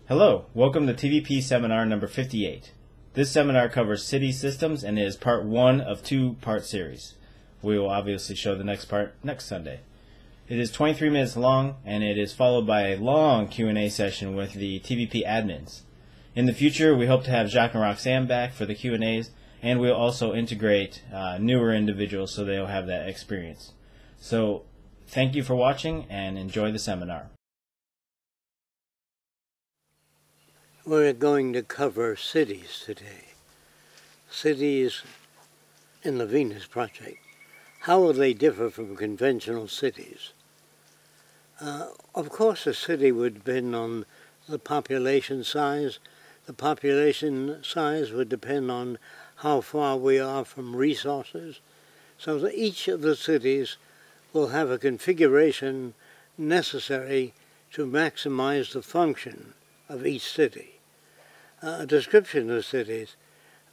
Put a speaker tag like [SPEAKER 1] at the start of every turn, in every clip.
[SPEAKER 1] Hello, welcome to TVP Seminar number 58. This seminar covers city systems and is part one of two-part series. We will obviously show the next part next Sunday. It is 23 minutes long and it is followed by a long Q&A session with the TVP admins. In the future, we hope to have Jacques and Roxanne back for the Q&As, and we'll also integrate newer individuals so they'll have that experience. So thank you for watching and enjoy the seminar.
[SPEAKER 2] We're going to cover cities today. Cities in the Venus Project. How will they differ from conventional cities? Of course, a city would depend on the population size. The population size would depend on how far we are from resources. So that each of the cities will have a configuration necessary to maximize the function of each city. A description of cities.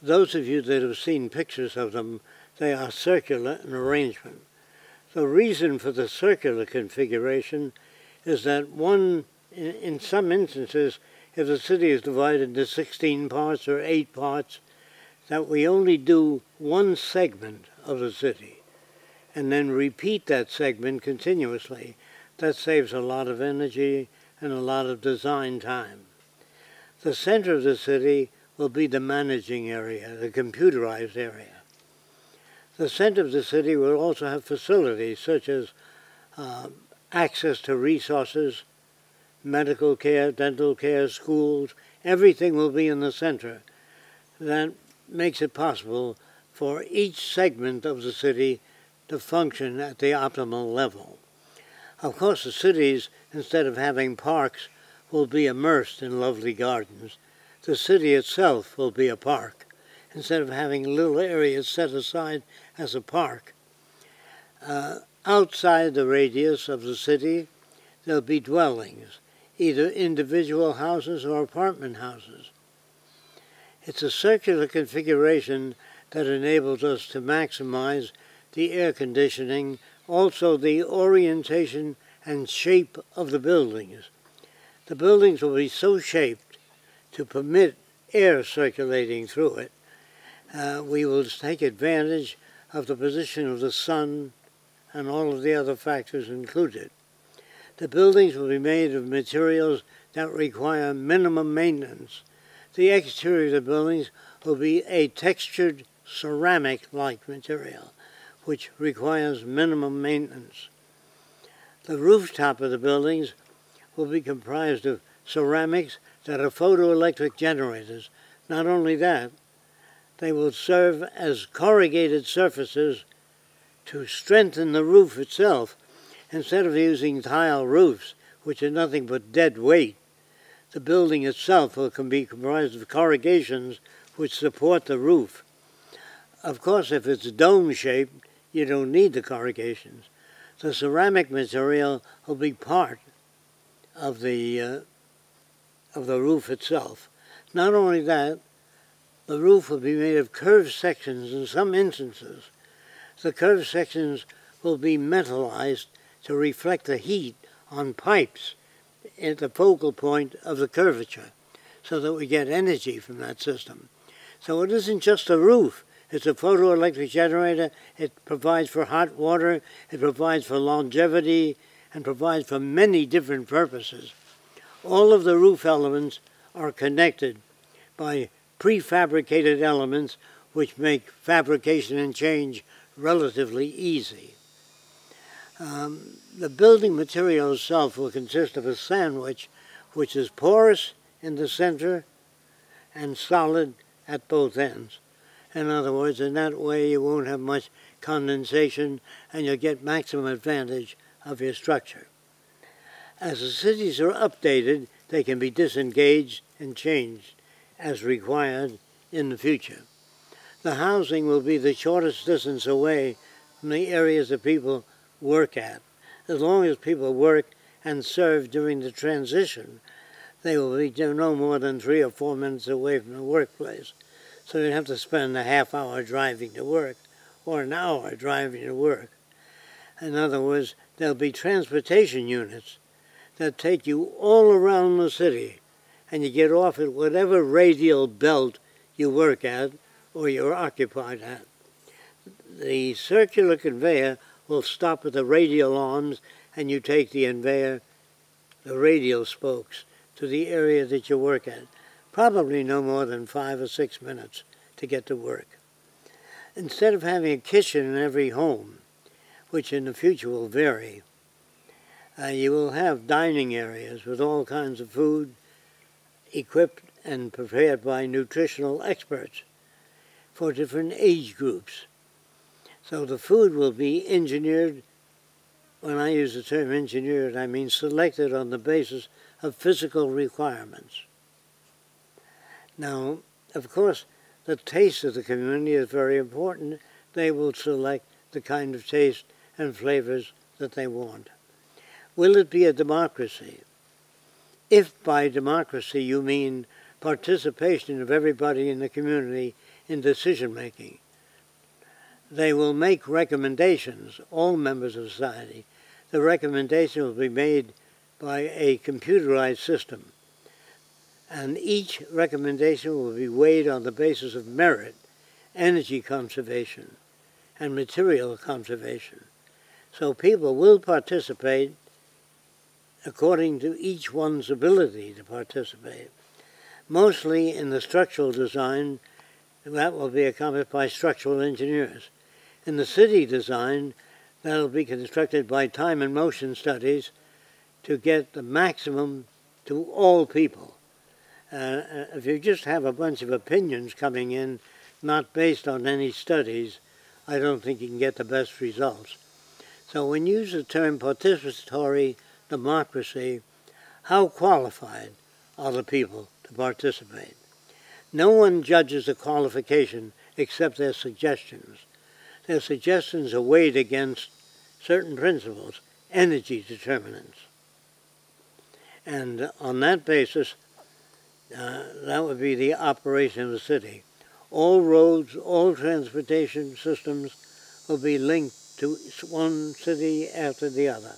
[SPEAKER 2] Those of you that have seen pictures of them, they are circular in arrangement. The reason for the circular configuration is that in some instances, if the city is divided into 16 parts or 8 parts, that we only do one segment of the city and then repeat that segment continuously. That saves a lot of energy and a lot of design time. The center of the city will be the managing area, the computerized area. The center of the city will also have facilities such as access to resources, medical care, dental care, schools. Everything will be in the center. That makes it possible for each segment of the city to function at the optimal level. Of course, the cities, instead of having parks, will be immersed in lovely gardens. The city itself will be a park, instead of having little areas set aside as a park. Outside the radius of the city, there'll be dwellings, either individual houses or apartment houses. It's a circular configuration that enables us to maximize the air conditioning, also the orientation and shape of the buildings. The buildings will be so shaped to permit air circulating through it. We will take advantage of the position of the sun and all of the other factors included. The buildings will be made of materials that require minimum maintenance. The exterior of the buildings will be a textured ceramic-like material, which requires minimum maintenance. The rooftop of the buildings will be comprised of ceramics that are photoelectric generators. Not only that, they will serve as corrugated surfaces to strengthen the roof itself. Instead of using tile roofs, which are nothing but dead weight, the building itself will be comprised of corrugations which support the roof. Of course, if it's dome-shaped, you don't need the corrugations. The ceramic material will be part of the roof itself. Not only that, the roof will be made of curved sections in some instances. The curved sections will be metallized to reflect the heat on pipes at the focal point of the curvature so that we get energy from that system. So it isn't just a roof. It's a photoelectric generator. It provides for hot water. It provides for longevity and provides for many different purposes. All of the roof elements are connected by prefabricated elements which make fabrication and change relatively easy. The building material itself will consist of a sandwich which is porous in the center and solid at both ends. In other words, in that way you won't have much condensation and you'll get maximum advantage of your structure. As the cities are updated, they can be disengaged and changed as required in the future. The housing will be the shortest distance away from the areas that people work at. As long as people work and serve during the transition, they will be no more than 3 or 4 minutes away from the workplace. So you have to spend a half hour driving to work or an hour driving to work. In other words, there'll be transportation units that take you all around the city and you get off at whatever radial belt you work at or you're occupied at. The circular conveyor will stop at the radial arms, and you take the conveyor, the radial spokes, to the area that you work at. Probably no more than 5 or 6 minutes to get to work. Instead of having a kitchen in every home, which in the future will vary, you will have dining areas with all kinds of food equipped and prepared by nutritional experts for different age groups. So the food will be engineered. When I use the term engineered, I mean selected on the basis of physical requirements. Now, of course, the taste of the community is very important. They will select the kind of taste and flavors that they want. Will it be a democracy? If by democracy you mean participation of everybody in the community in decision-making, they will make recommendations, all members of society. The recommendation will be made by a computerized system, and each recommendation will be weighed on the basis of merit, energy conservation, and material conservation. So people will participate according to each one's ability to participate. Mostly in the structural design, that will be accomplished by structural engineers. In the city design, that will be constructed by time and motion studies to get the maximum to all people. If you just have a bunch of opinions coming in, not based on any studies, I don't think you can get the best results. So when you use the term participatory democracy, how qualified are the people to participate? No one judges a qualification except their suggestions. Their suggestions are weighed against certain principles, energy determinants. And on that basis, that would be the operation of the city. All roads, all transportation systems will be linked to one city after the other.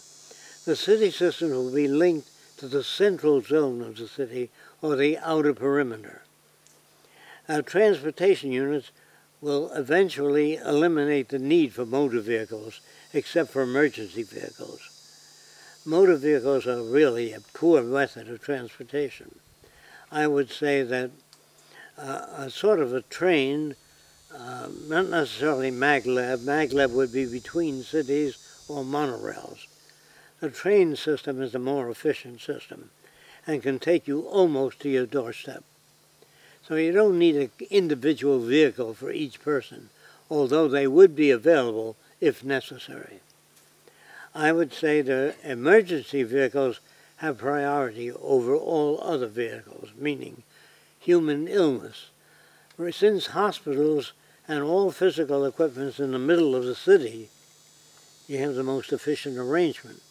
[SPEAKER 2] The city system will be linked to the central zone of the city or the outer perimeter. Our transportation units will eventually eliminate the need for motor vehicles, except for emergency vehicles. Motor vehicles are really a poor method of transportation. I would say that a sort of a train, not necessarily maglev would be between cities or monorails. The train system is a more efficient system and can take you almost to your doorstep. So you don't need an individual vehicle for each person, although they would be available if necessary. I would say the emergency vehicles have priority over all other vehicles, meaning human illness. Since hospitals and all physical equipment is in the middle of the city, you have the most efficient arrangement.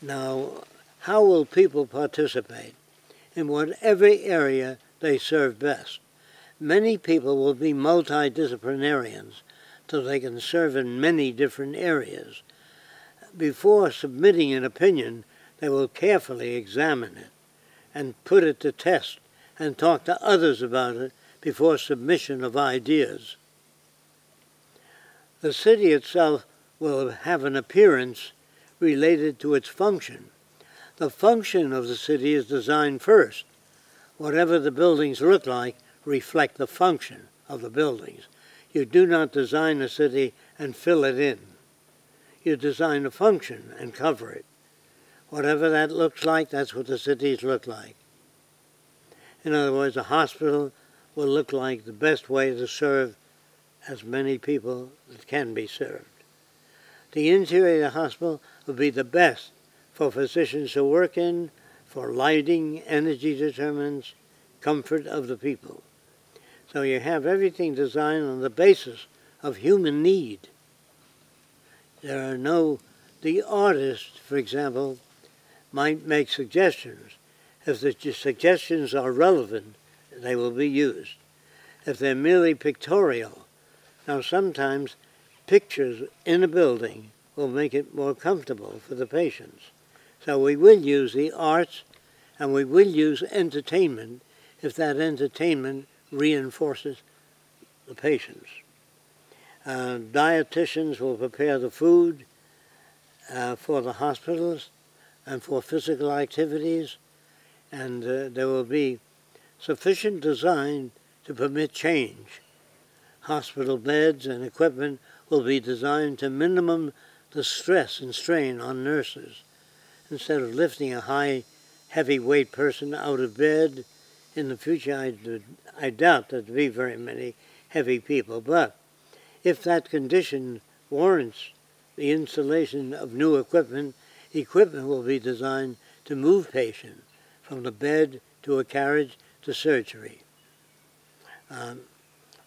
[SPEAKER 2] Now, how will people participate? In whatever area they serve best. Many people will be multidisciplinarians, so they can serve in many different areas. Before submitting an opinion, they will carefully examine it and put it to test and talk to others about it before submission of ideas. The city itself will have an appearance related to its function. The function of the city is designed first. Whatever the buildings look like reflect the function of the buildings. You do not design a city and fill it in. You design a function and cover it. Whatever that looks like, that's what the cities look like. In other words, a hospital will look like the best way to serve as many people that can be served. The interior of the hospital will be the best for physicians to work in, for lighting, energy determinants, comfort of the people. So you have everything designed on the basis of human need. There are the artist, for example, might make suggestions. If the suggestions are relevant, they will be used. If they're merely pictorial, now sometimes pictures in a building will make it more comfortable for the patients. So we will use the arts And we will use entertainment if that entertainment reinforces the patients. Dietitians will prepare the food for the hospitals and for physical activities, and there will be sufficient design to permit change. Hospital beds and equipment will be designed to minimum the stress and strain on nurses. Instead of lifting a heavyweight person out of bed, in the future I doubt there'd be very many heavy people, but if that condition warrants the installation of new equipment will be designed to move patients from the bed to a carriage to surgery.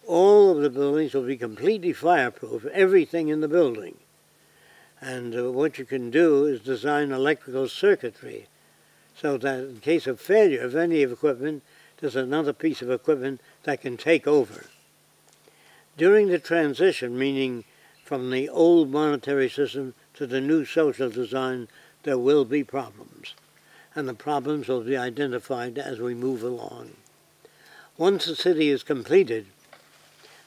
[SPEAKER 2] All of the buildings will be completely fireproof, everything in the building. And what you can do is design electrical circuitry so that in case of failure of any equipment, there's another piece of equipment that can take over. During the transition, meaning from the old monetary system to the new social design, there will be problems. And the problems will be identified as we move along. Once the city is completed,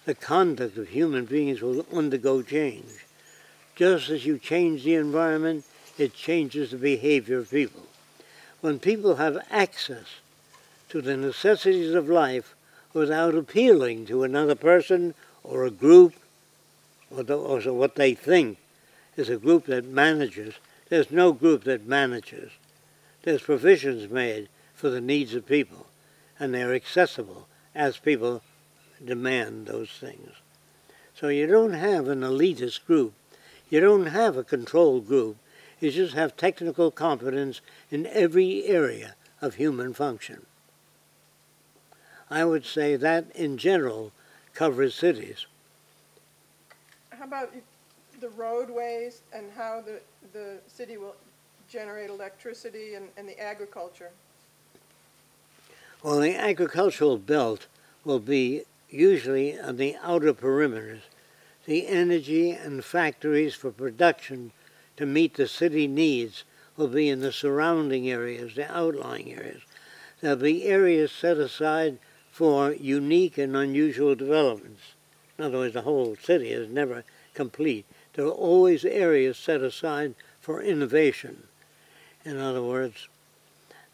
[SPEAKER 2] the conduct of human beings will undergo change. Just as you change the environment, it changes the behavior of people. When people have access to the necessities of life without appealing to another person or a group, or what they think is a group that manages, there's no group that manages. There's provisions made for the needs of people, and they're accessible as people demand those things. So you don't have an elitist group. You don't have a control group. You just have technical competence in every area of human function. I would say that, in general, covers cities.
[SPEAKER 3] How about the roadways and how the city will generate electricity and the agriculture?
[SPEAKER 2] Well, the agricultural belt will be usually on the outer perimeters. The energy and factories for production to meet the city needs will be in the surrounding areas, the outlying areas. There'll be areas set aside for unique and unusual developments. In other words, the whole city is never complete. There are always areas set aside for innovation. In other words,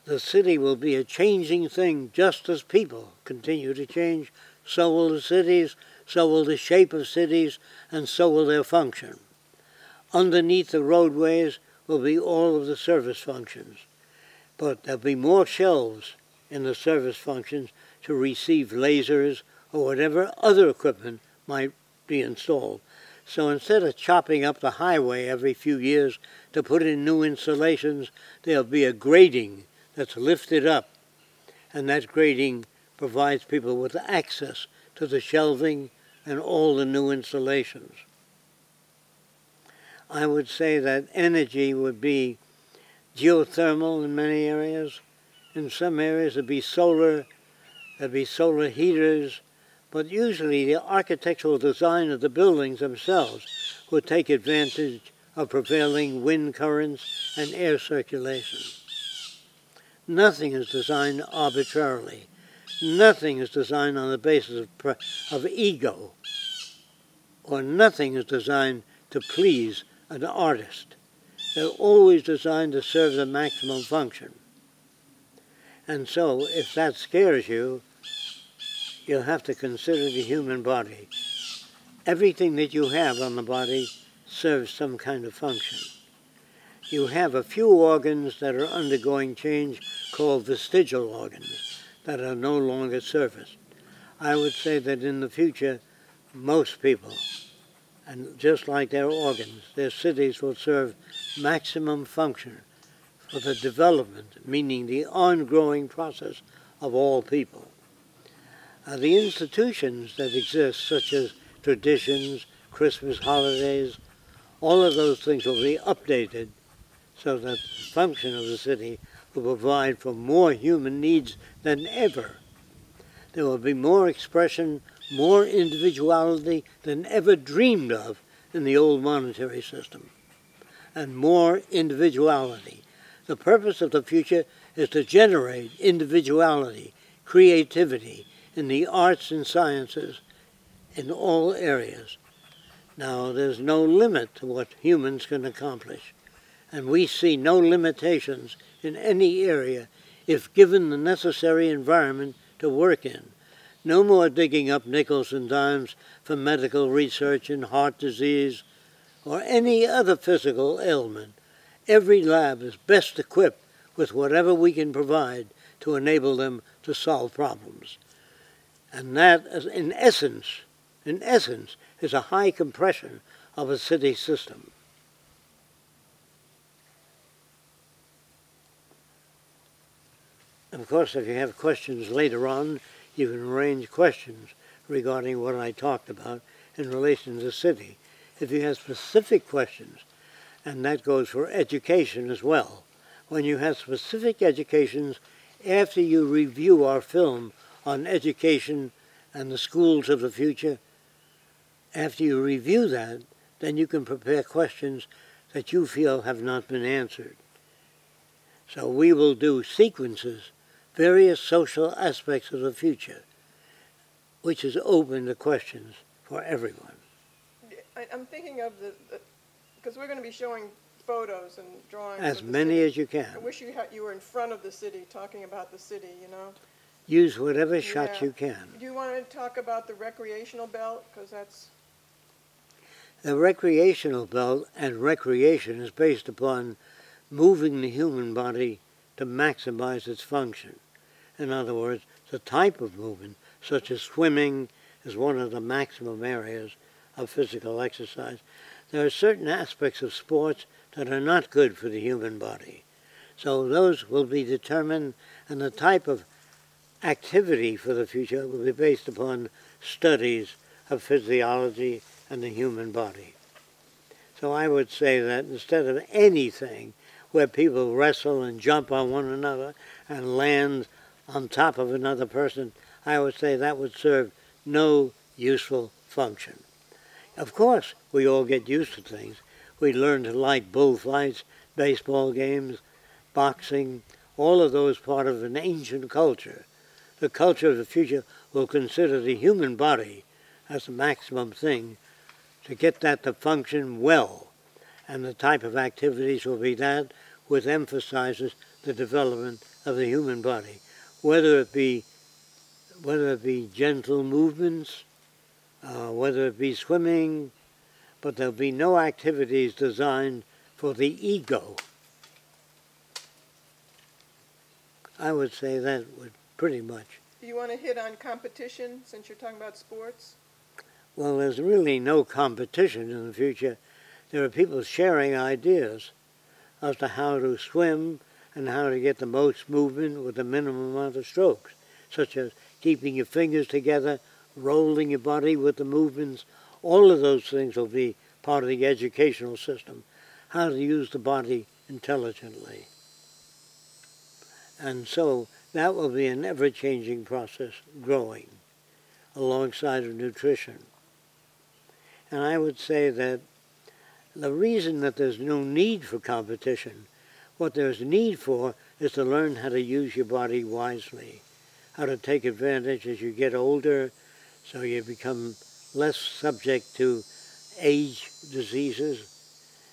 [SPEAKER 2] the city will be a changing thing just as people continue to change. So will the cities, so will the shape of cities, and so will their function. Underneath the roadways will be all of the service functions. But there'll be more shelves in the service functions to receive lasers or whatever other equipment might be installed. So instead of chopping up the highway every few years to put in new installations, there'll be a grading that's lifted up, and that grading provides people with access to the shelving and all the new installations. I would say that energy would be geothermal in many areas. In some areas there'd be solar heaters, but usually the architectural design of the buildings themselves would take advantage of prevailing wind currents and air circulation. Nothing is designed arbitrarily. Nothing is designed on the basis of ego, or nothing is designed to please an artist. They're always designed to serve the maximum function. And so, if that scares you, you'll have to consider the human body. Everything that you have on the body serves some kind of function. You have a few organs that are undergoing change called vestigial organs that are no longer serviced. I would say that in the future, most people, and just like their organs, their cities will serve maximum function for the development, meaning the ongoing process of all people. The institutions that exist, such as traditions, Christmas holidays, all of those things will be updated so that the function of the city will provide for more human needs than ever. There will be more expression, more individuality than ever dreamed of in the old monetary system, and more individuality. The purpose of the future is to generate individuality, creativity in the arts and sciences in all areas. Now, there's no limit to what humans can accomplish, and we see no limitations in any area if given the necessary environment to work in. No more digging up nickels and dimes for medical research in heart disease or any other physical ailment. Every lab is best equipped with whatever we can provide to enable them to solve problems. And that, in essence, is a high compression of a city system. Of course, if you have questions later on, you can arrange questions regarding what I talked about in relation to the city. If you have specific questions, and that goes for education as well, when you have specific educations, after you review our film on education and the schools of the future, after you review that, then you can prepare questions that you feel have not been answered. So we will do sequences, various social aspects of the future, which is open to questions for everyone.
[SPEAKER 3] I'm thinking of because we're going to be showing photos and drawings.
[SPEAKER 2] As
[SPEAKER 3] of the
[SPEAKER 2] many
[SPEAKER 3] city.
[SPEAKER 2] as you can.
[SPEAKER 3] I wish you were in front of the city talking about the city, you know.
[SPEAKER 2] Use whatever shots you can.
[SPEAKER 3] Do you want to talk about the recreational belt? Because that's...
[SPEAKER 2] The recreational belt and recreation is based upon moving the human body to maximize its function. In other words, the type of movement, such as swimming, is one of the maximum areas of physical exercise. There are certain aspects of sports that are not good for the human body. So those will be determined, and the type of activity for the future will be based upon studies of physiology and the human body. So I would say that instead of anything where people wrestle and jump on one another and land on top of another person, I would say that would serve no useful function. Of course, we all get used to things. We learn to like bullfights, baseball games, boxing, all of those part of an ancient culture. The culture of the future will consider the human body as the maximum thing to get that to function well. And the type of activities will be that which emphasizes the development of the human body, whether it be gentle movements, whether it be swimming, but there'll be no activities designed for the ego. I would say that would pretty much.
[SPEAKER 3] Do you want to hit on competition, since you're talking about sports?
[SPEAKER 2] Well, there's really no competition in the future. There are people sharing ideas as to how to swim and how to get the most movement with the minimum amount of strokes, such as keeping your fingers together, rolling your body with the movements. All of those things will be part of the educational system, how to use the body intelligently. And so that will be an ever-changing process growing alongside of nutrition. And I would say that the reason that there's no need for competition, what there's need for is to learn how to use your body wisely, how to take advantage as you get older so you become less subject to age diseases.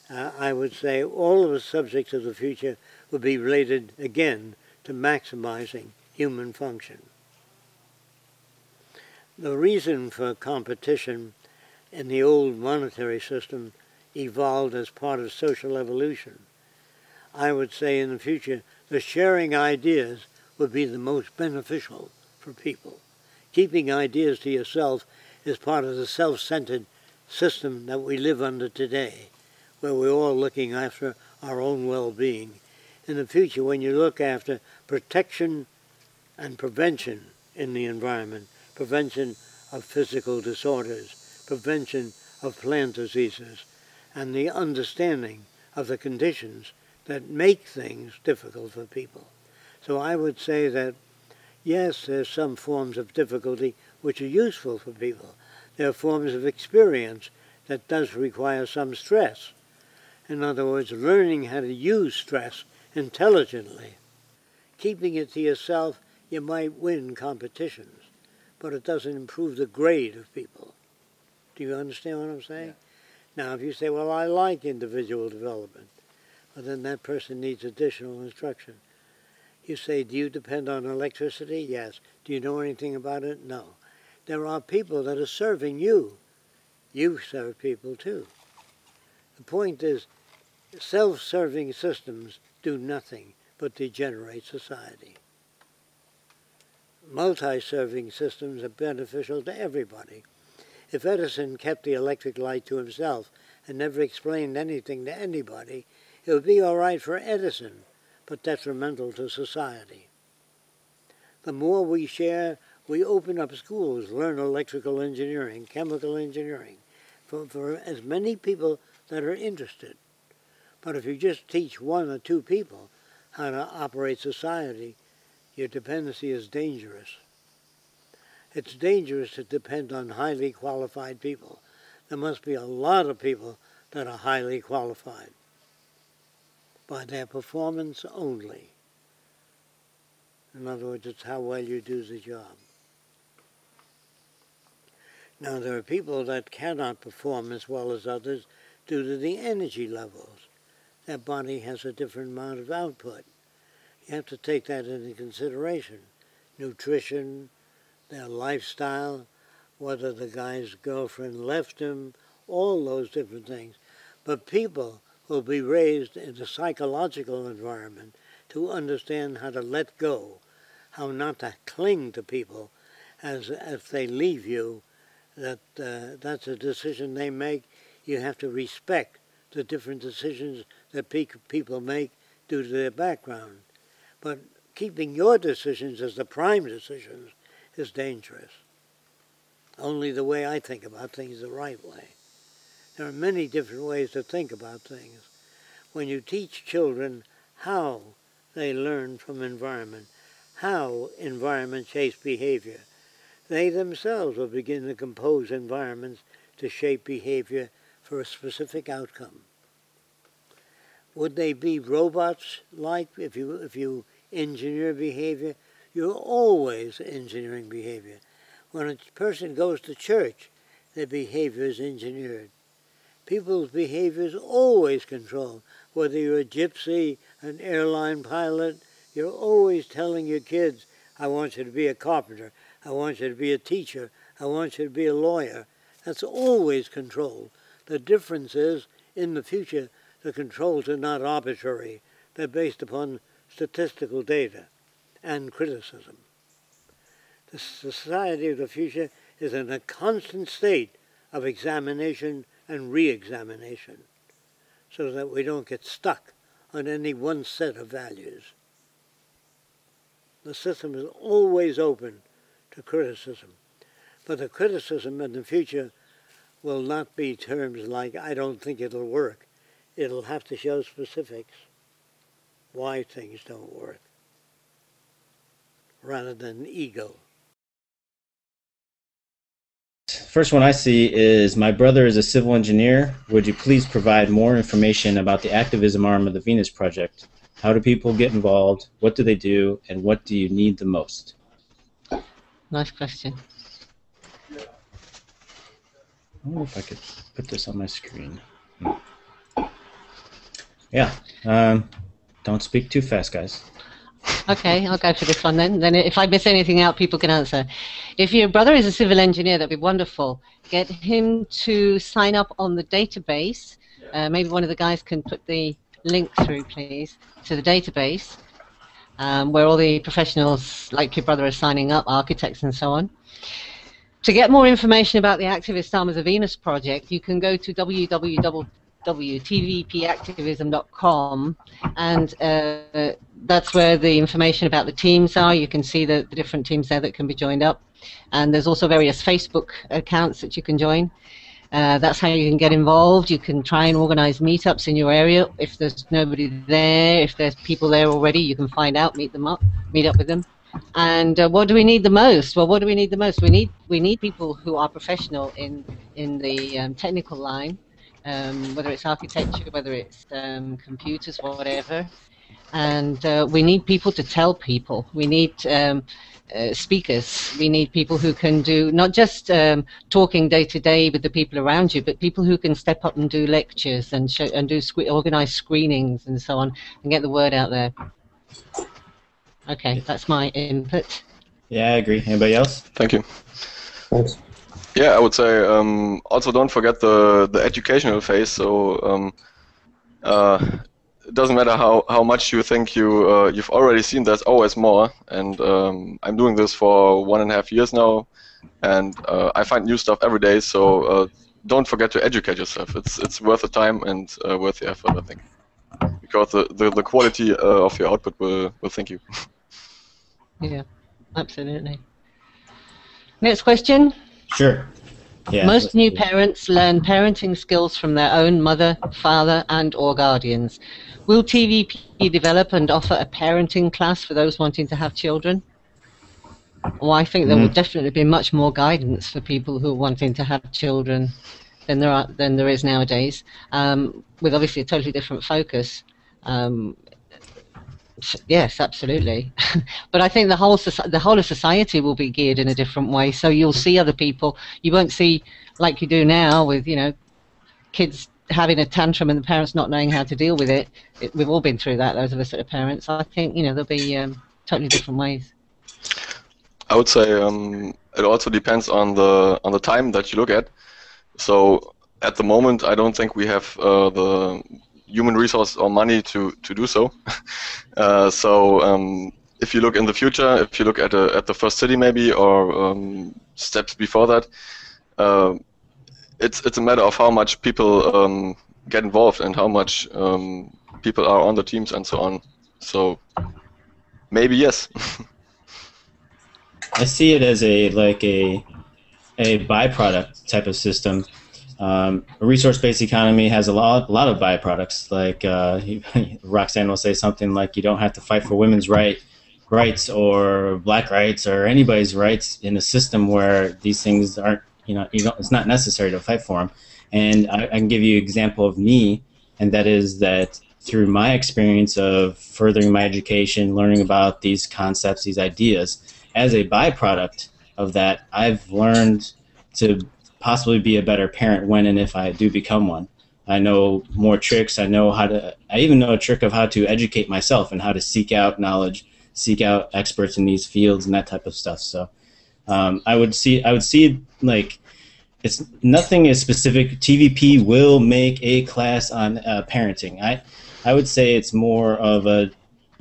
[SPEAKER 2] I would say all of the subjects of the future will be related, again, to maximizing human function. The reason for competition in the old monetary system evolved as part of social evolution. I would say in the future, the sharing ideas would be the most beneficial for people. Keeping ideas to yourself is part of the self-centered system that we live under today, where we're all looking after our own well-being. In the future, when you look after protection and prevention in the environment, prevention of physical disorders, prevention of plant diseases, and the understanding of the conditions that make things difficult for people. So I would say that, yes, there's some forms of difficulty which are useful for people. There are forms of experience that does require some stress. In other words, learning how to use stress intelligently Keeping it to yourself, you might win competitions, but it doesn't improve the grade of people. Do you understand what I'm saying? Yeah. Now, if you say, well, I like individual development, well, then that person needs additional instruction. You say, do you depend on electricity? Yes. Do you know anything about it? No. There are people that are serving you. You serve people too. The point is, self-serving systems do nothing but degenerate society. Multi-serving systems are beneficial to everybody. If Edison kept the electric light to himself and never explained anything to anybody, it would be all right for Edison, but detrimental to society. The more we share, we open up schools, learn electrical engineering, chemical engineering, for as many people that are interested. But if you just teach one or two people how to operate society, your dependency is dangerous. It's dangerous to depend on highly qualified people. There must be a lot of people that are highly qualified by their performance only. In other words, it's how well you do the job. Now, there are people that cannot perform as well as others due to the energy levels. Their body has a different amount of output. You have to take that into consideration. Nutrition, their lifestyle, whether the guy's girlfriend left him, all those different things. But people will be raised in a psychological environment to understand how to let go, how not to cling to people as if they leave you, that's a decision they make. You have to respect the different decisions that people make due to their background. But keeping your decisions as the prime decisions is dangerous. Only the way I think about things is the right way. There are many different ways to think about things. When you teach children how they learn from environment, how environment shapes behavior, they themselves will begin to compose environments to shape behavior for a specific outcome. Would they be robots-like if you engineer behavior? You're always engineering behavior. When a person goes to church, their behavior is engineered. People's behavior is always controlled. Whether you're a gypsy, an airline pilot, you're always telling your kids, I want you to be a carpenter, I want you to be a teacher, I want you to be a lawyer. That's always controlled. The difference is, in the future, the controls are not arbitrary. They're based upon statistical data and criticism. The society of the future is in a constant state of examination and re-examination so that we don't get stuck on any one set of values. The system is always open to criticism, but the criticism in the future will not be terms like, I don't think it'll work. It'll have to show specifics why things don't work, rather than ego.
[SPEAKER 1] First one I see is, my brother is a civil engineer. Would you please provide more information about the activism arm of the Venus Project? How do people get involved? What do they do? And what do you need the most?
[SPEAKER 4] Nice question.
[SPEAKER 1] I wonder if I could put this on my screen. Yeah. Don't speak too fast, guys.
[SPEAKER 4] Okay, I'll go for this one then. Then if I miss anything out, people can answer. If your brother is a civil engineer, that'd be wonderful. Get him to sign up on the database. Maybe one of the guys can put the link through, please, to the database, where all the professionals like your brother are signing up, architects and so on. To get more information about the activist arm of the Venus Project, you can go to www.tvpactivism.com, and that's where the information about the teams are. You can see the different teams there that can be joined up, and there's also various Facebook accounts that you can join. That's how you can get involved. You can try and organize meetups in your area. If there's nobody there, if there's people there already, you can find out, meet up with them. And what do we need the most? Well, what do we need the most? We need people who are professional in the technical line, whether it's architecture, whether it's computers, whatever. and we need people to tell people. We need speakers. We need people who can do not just talking day to day with the people around you, but people who can step up and do lectures and show, and do organize screenings and so on, and get the word out there. Okay, that's my input.
[SPEAKER 1] Yeah, I agree. Anybody else?
[SPEAKER 5] Thank you.
[SPEAKER 6] Thanks.
[SPEAKER 5] Yeah, I would say also don't forget the educational phase. So it doesn't matter how much you think you've already seen. There's always more. And I'm doing this for 1.5 years now, and I find new stuff every day. So don't forget to educate yourself. It's worth the time and worth the effort, I think, because the quality of your output will thank you.
[SPEAKER 4] Yeah, absolutely. Next question.
[SPEAKER 1] Sure. Yeah.
[SPEAKER 4] Most new parents learn parenting skills from their own mother, father, and/or guardians. Will TVP develop and offer a parenting class for those wanting to have children? Well, I think there will definitely be much more guidance for people who are wanting to have children than there is nowadays, with obviously a totally different focus. Yes, absolutely. But I think the whole of society will be geared in a different way. So you'll see other people. You won't see like you do now with, you know, kids having a tantrum and the parents not knowing how to deal with it. We've all been through that, those of us that are parents. I think, you know, there'll be totally different ways.
[SPEAKER 5] I would say it also depends on the time that you look at. So at the moment, I don't think we have the human resource or money to do so. So if you look in the future, if you look at the first city maybe, or steps before that, it's a matter of how much people get involved and how much people are on the teams and so on. So maybe yes.
[SPEAKER 1] I see it as a byproduct type of system. A resource-based economy has a lot of byproducts. Like Roxanne will say something like, "You don't have to fight for women's rights or black rights or anybody's rights in a system where these things aren't. It's not necessary to fight for them." And I can give you an example of me, and that is that through my experience of furthering my education, learning about these concepts, these ideas, as a byproduct of that, I've learned to possibly be a better parent when and if I do become one. I know more tricks. I even know a trick of how to educate myself and how to seek out knowledge, seek out experts in these fields and that type of stuff. So I would see like it's nothing is specific. TVP will make a class on parenting. I would say it's more of a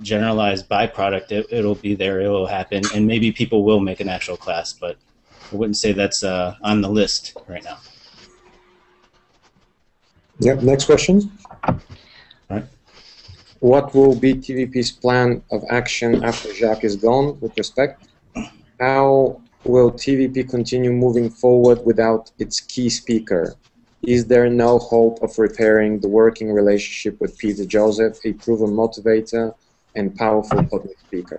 [SPEAKER 1] generalized byproduct. It'll be there. It will happen, and maybe people will make an actual class, but I wouldn't say that's on the list right now.
[SPEAKER 6] Yep. Next question.
[SPEAKER 1] All right.
[SPEAKER 6] What will be TVP's plan of action after Jacques is gone with respect? How will TVP continue moving forward without its key speaker? Is there no hope of repairing the working relationship with Peter Joseph, a proven motivator and powerful public speaker?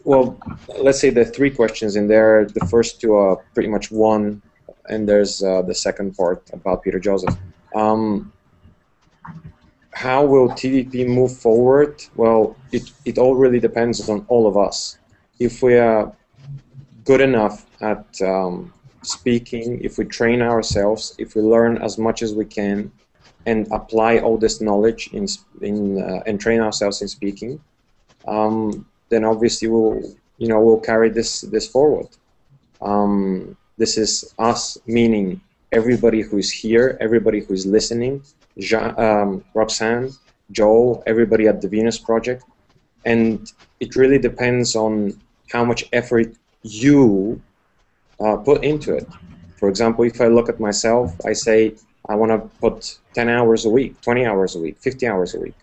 [SPEAKER 6] Well, let's say there are 3 questions in there. The first 2 are pretty much one, and there's the second part about Peter Joseph. How will TVP move forward? Well, it all really depends on all of us. If we are good enough at speaking, if we train ourselves, if we learn as much as we can, and apply all this knowledge and train ourselves in speaking, then obviously we'll carry this forward. This is us, meaning everybody who's here, everybody who's listening, Roxanne, Joel, everybody at the Venus Project, and it really depends on how much effort you put into it. For example, if I look at myself, I say I want to put 10 hours a week, 20 hours a week, 50 hours a week.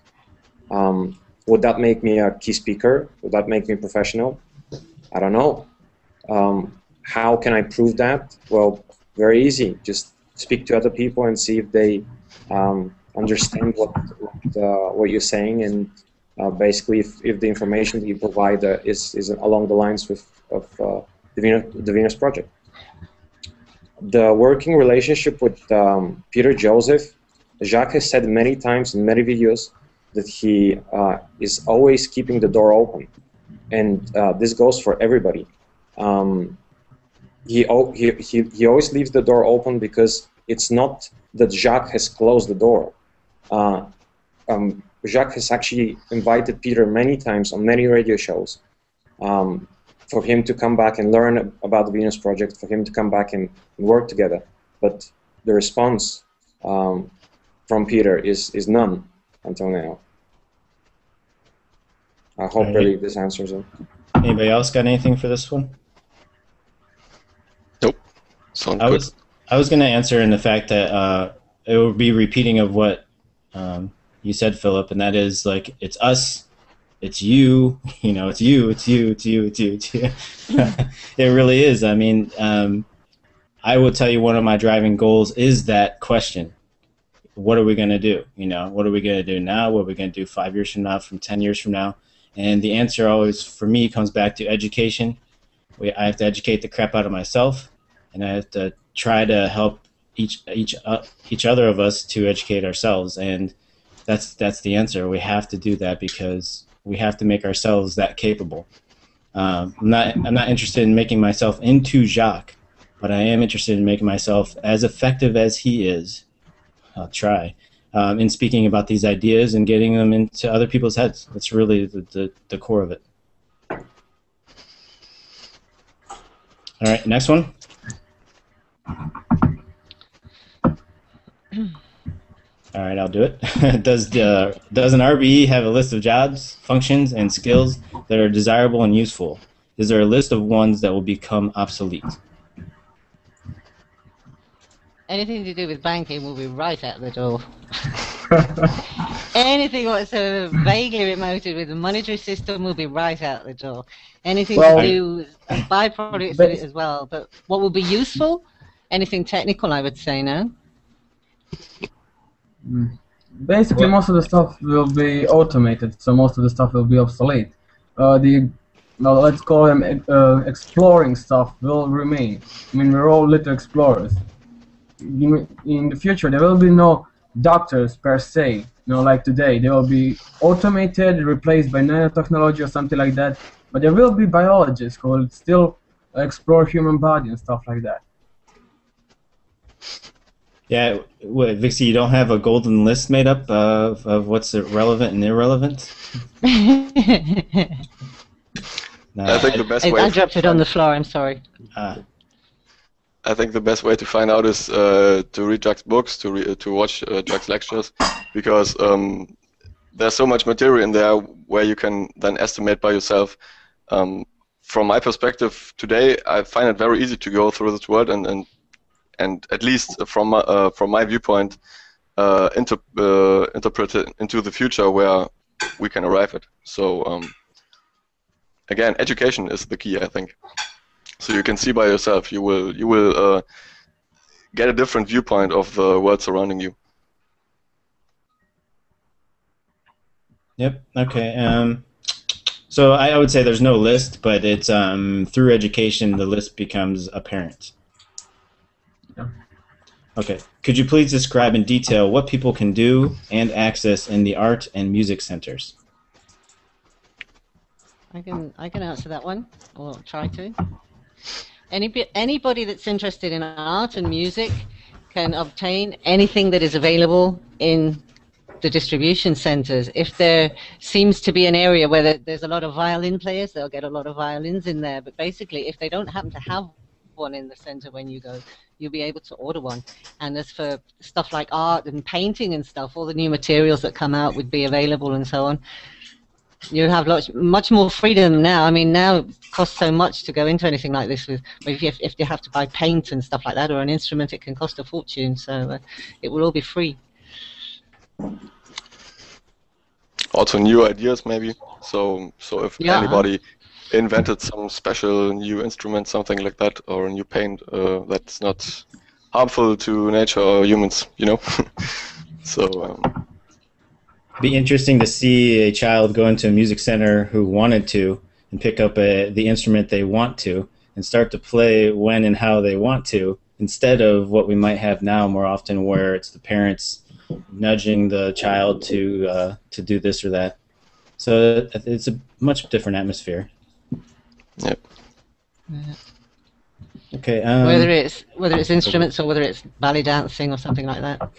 [SPEAKER 6] Would that make me a key speaker? Would that make me professional? I don't know. How can I prove that? Well, very easy. Just speak to other people and see if they understand what you're saying, and basically if the information that you provide is along the lines of the Venus Project. The working relationship with Peter Joseph, Jacques has said many times in many videos that he is always keeping the door open, and this goes for everybody. He always leaves the door open because it's not that Jacques has closed the door. Jacques has actually invited Peter many times on many radio shows for him to come back and learn about the Venus Project, for him to come back and work together. But the response from Peter is none until now. I hope really this answers it.
[SPEAKER 1] Anybody else got anything for this one?
[SPEAKER 5] Nope. Sounds good.
[SPEAKER 1] I was going to answer in the fact that it would be repeating of what you said, Philip, and that is like it's us, it's you, it's you, it's you, it's you, it's you, it's you. It really is. I mean, I will tell you one of my driving goals is that question. What are we going to do? What are we going to do now? What are we going to do 5 years from now, from 10 years from now? And the answer always, for me, comes back to education. I have to educate the crap out of myself, and I have to try to help each other of us to educate ourselves. And that's the answer. We have to do that because we have to make ourselves that capable. I'm not interested in making myself into Jacques, but I am interested in making myself as effective as he is. I'll try. In speaking about these ideas and getting them into other people's heads. That's really the core of it. All right, next one. All right, I'll do it. Does an RBE have a list of jobs, functions, and skills that are desirable and useful? Is there a list of ones that will become obsolete?
[SPEAKER 4] Anything to do with banking will be right out the door. Anything whatsoever vaguely remoted with the monetary system will be right out the door. Anything to do with byproducts of it as well. But what will be useful? Anything technical, I would say, no.
[SPEAKER 7] Basically, most of the stuff will be automated, so most of the stuff will be obsolete. Let's call them exploring stuff will remain. I mean, we're all little explorers. In the future, there will be no doctors per se, like today. They will be automated, replaced by nanotechnology or something like that. But there will be biologists who will still explore human body and stuff like that.
[SPEAKER 1] Yeah, Vixie, you don't have a golden list made up of what's relevant and irrelevant? No,
[SPEAKER 5] I think the best way.
[SPEAKER 4] I dropped it on the floor. I'm sorry.
[SPEAKER 5] I think the best way to find out is to read Jacques' books, to watch Jacques' lectures, because there's so much material in there where you can then estimate by yourself. From my perspective today, I find it very easy to go through this world and at least from my viewpoint, interpret it into the future where we can arrive at. So again, education is the key, I think. So you can see by yourself. You will get a different viewpoint of the world surrounding you.
[SPEAKER 1] Yep. Okay. So I would say there's no list, but it's through education the list becomes apparent.
[SPEAKER 7] Yeah.
[SPEAKER 1] Okay. Could you please describe in detail what people can do and access in the art and music centers?
[SPEAKER 4] I can answer that one, or try to. Anybody that's interested in art and music can obtain anything that is available in the distribution centers. If there seems to be an area where there's a lot of violin players, they'll get a lot of violins in there. But basically, if they don't happen to have one in the center when you go, you'll be able to order one. And as for stuff like art and painting and stuff, all the new materials that come out would be available and so on. You have much more freedom now. I mean, now it costs so much to go into anything like this. If you have to buy paint and stuff like that, or an instrument, it can cost a fortune. So it will all be free.
[SPEAKER 5] Also, new ideas maybe. So if anybody invented some special new instrument, something like that, or a new paint that's not harmful to nature or humans, So.
[SPEAKER 1] Be interesting to see a child go into a music center who wanted to and pick up the instrument they want to and start to play when and how they want to, instead of what we might have now more often where it's the parents nudging the child to do this or that. So it's a much different atmosphere.
[SPEAKER 5] Yep.
[SPEAKER 4] Yeah.
[SPEAKER 1] Okay.
[SPEAKER 4] Whether it's instruments or whether it's ballet dancing or something like that.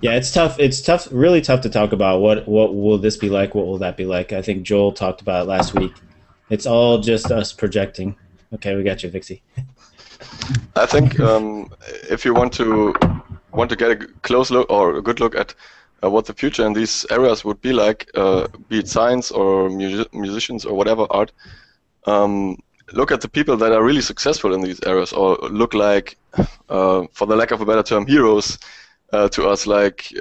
[SPEAKER 1] Yeah, it's tough. It's tough, really tough to talk about what will this be like, what will that be like. I think Joel talked about it last week. It's all just us projecting. Okay, we got you, Vixie.
[SPEAKER 5] I think if you want to get a close look or a good look at what the future in these areas would be like, be it science or musicians or whatever art, look at the people that are really successful in these areas, or look like, for the lack of a better term, heroes to us, like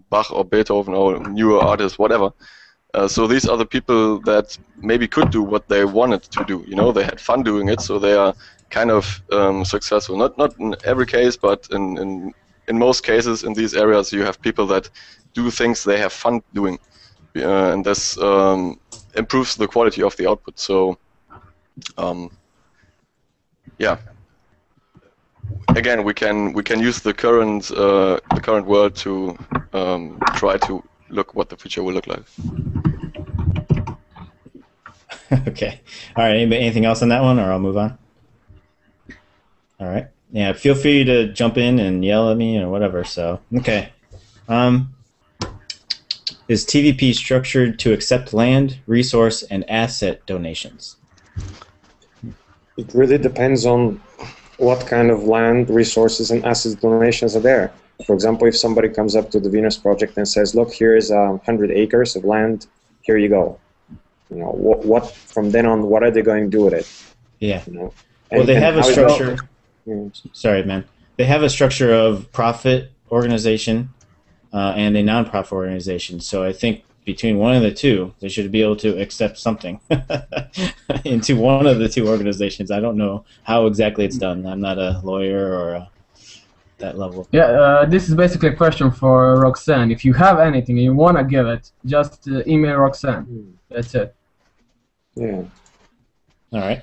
[SPEAKER 5] Bach or Beethoven or newer artists, whatever. So these are the people that maybe could do what they wanted to do. You know, they had fun doing it, so they are kind of successful. Not in every case, but in most cases in these areas, you have people that do things they have fun doing, and this improves the quality of the output. So, yeah. Again, we can use the current world to try to look what the future will look like.
[SPEAKER 1] Okay. All right. Anything else on that one, or I'll move on? All right. Yeah. Feel free to jump in and yell at me or whatever. So, okay. Is TVP structured to accept land, resource, and asset donations?
[SPEAKER 6] It really depends on what kind of land, resources, and asset donations are there. For example, if somebody comes up to the Venus project and says, "Look, here is 100 acres of land. Here you go." You know, what from then on, what are they going to do with it?
[SPEAKER 1] Yeah.
[SPEAKER 6] You know?
[SPEAKER 1] Well, they have a structure.
[SPEAKER 6] Yeah.
[SPEAKER 1] Sorry, man. They have a structure of profit organization and a nonprofit organization. So I think between one of the two, they should be able to accept something into one of the two organizations. I don't know how exactly it's done. I'm not a lawyer or that level.
[SPEAKER 7] Yeah, this is basically a question for Roxanne. If you have anything and you want to give it, just email Roxanne. That's it.
[SPEAKER 6] Yeah.
[SPEAKER 1] All right.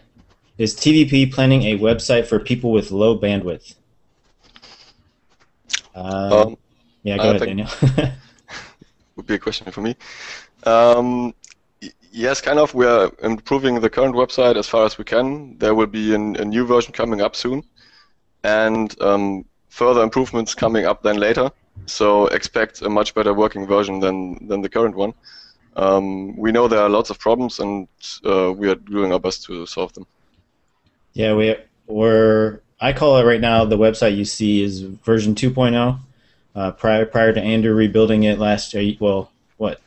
[SPEAKER 1] Is TVP planning a website for people with low bandwidth? Yeah, go ahead, Daniel.
[SPEAKER 5] Would be a question for me. Yes, kind of. We are improving the current website as far as we can. There will be a new version coming up soon, and further improvements coming up then later. So expect a much better working version than the current one. We know there are lots of problems, and we are doing our best to solve them.
[SPEAKER 1] Yeah, I call it right now, the website you see is version 2.0. Prior to Andrew rebuilding it last year, well, what,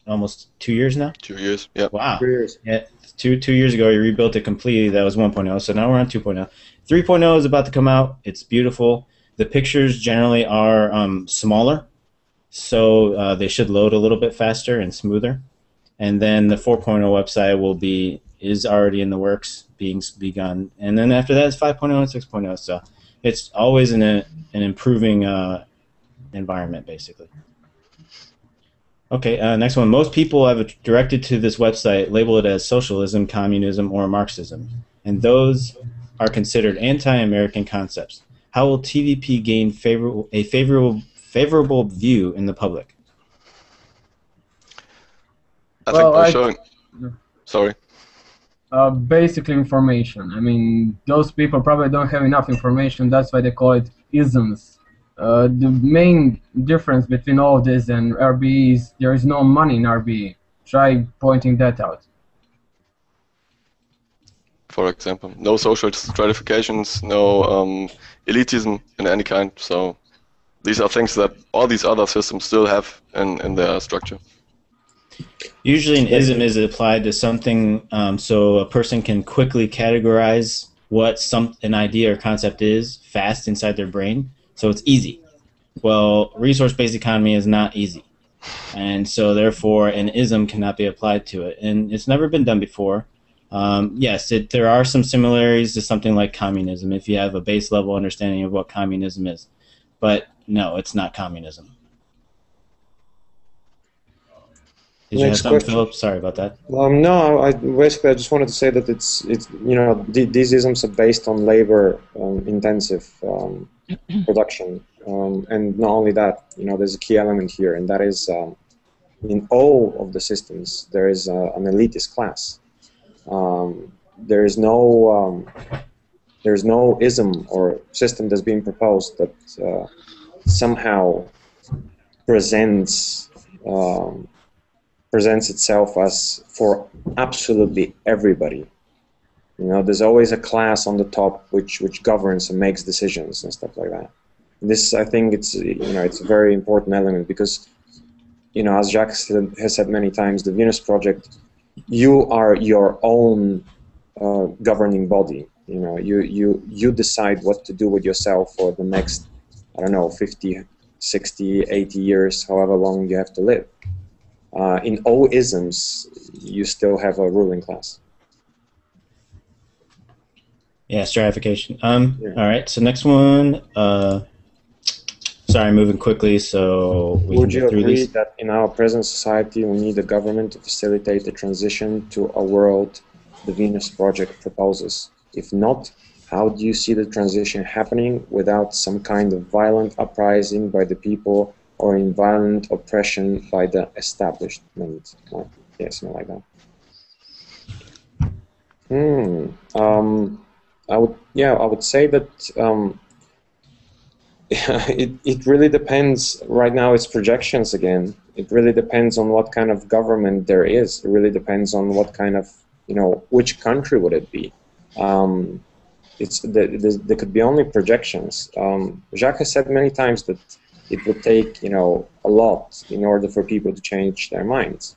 [SPEAKER 1] almost 2 years now?
[SPEAKER 5] 2 years, yeah.
[SPEAKER 1] Wow.
[SPEAKER 6] 2 years.
[SPEAKER 1] Yeah, two years ago, he rebuilt it completely. That was 1.0, so now we're on 2.0. 3.0 is about to come out. It's beautiful. The pictures generally are smaller, so they should load a little bit faster and smoother. And then the 4.0 website is already in the works, being begun. And then after that, it's 5.0 and 6.0. So it's always in an improving environment, basically. Okay, next one. Most people have directed to this website, label it as socialism, communism, or Marxism, and those are considered anti-American concepts. How will TVP gain a favorable view in the public?
[SPEAKER 5] I think by showing. Sorry.
[SPEAKER 7] Basically information. I mean, those people probably don't have enough information. That's why they call it isms. The main difference between all of this and RBE is there is no money in RBE. Try pointing that out.
[SPEAKER 5] For example, no social stratifications, no elitism in any kind. So these are things that all these other systems still have in their structure.
[SPEAKER 1] Usually an ism is applied to something so a person can quickly categorize what an idea or concept is fast inside their brain, so it's easy. Well, resource-based economy is not easy, and so therefore an ism cannot be applied to it, and it's never been done before. Yes, there are some similarities to something like communism if you have a base level understanding of what communism is, but no, it's not communism. Did you have something, Philip? Sorry about that.
[SPEAKER 6] No, I just wanted to say that it's these isms are based on labor intensive production, And not only that, you know, there's a key element here, and that is in all of the systems there is an elitist class. There is no ism or system that's being proposed that somehow presents itself as for absolutely everybody. You know, there's always a class on the top which governs and makes decisions and stuff like that. This, I think, it's, you know, it's a very important element because, you know, as Jacques has said many times, the Venus Project, you are your own governing body. You know, you decide what to do with yourself for the next, I don't know, 50, 60, 80 years, however long you have to live. In all isms, you still have a ruling class.
[SPEAKER 1] Yeah, stratification.
[SPEAKER 6] Yeah.
[SPEAKER 1] All right. So next one. Sorry, moving quickly, so we
[SPEAKER 6] Would
[SPEAKER 1] can
[SPEAKER 6] you
[SPEAKER 1] get through
[SPEAKER 6] agree
[SPEAKER 1] these.
[SPEAKER 6] that in our present society we need a government to facilitate the transition to a world the Venus Project proposes? If not, how do you see the transition happening without some kind of violent uprising by the people or in violent oppression by the establishment? Yes, something like that. I would say that it really depends. Right now it's projections again. It really depends on what kind of government there is. It really depends on what kind of, you know, which country would it be. There could be only projections. Jacques has said many times that it would take, you know, a lot in order for people to change their minds.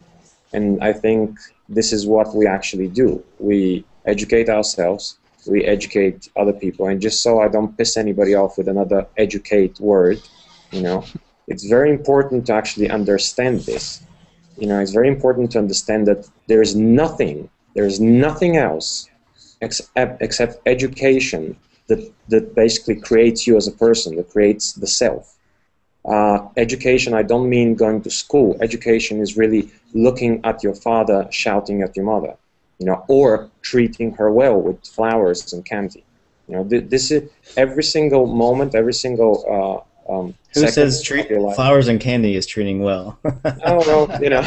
[SPEAKER 6] And I think this is what we actually do. We educate ourselves, we educate other people, and just so I don't piss anybody off with another educate word, you know, it's very important to actually understand this. You know, it's very important to understand that there is nothing else except education that basically creates you as a person, that creates the self. Education, I don't mean going to school. Education is really looking at your father shouting at your mother, you know, or treating her well with flowers and candy. You know, this is every single moment, every single
[SPEAKER 1] Who says treat flowers and candy is treating well?
[SPEAKER 6] Oh, well, you know,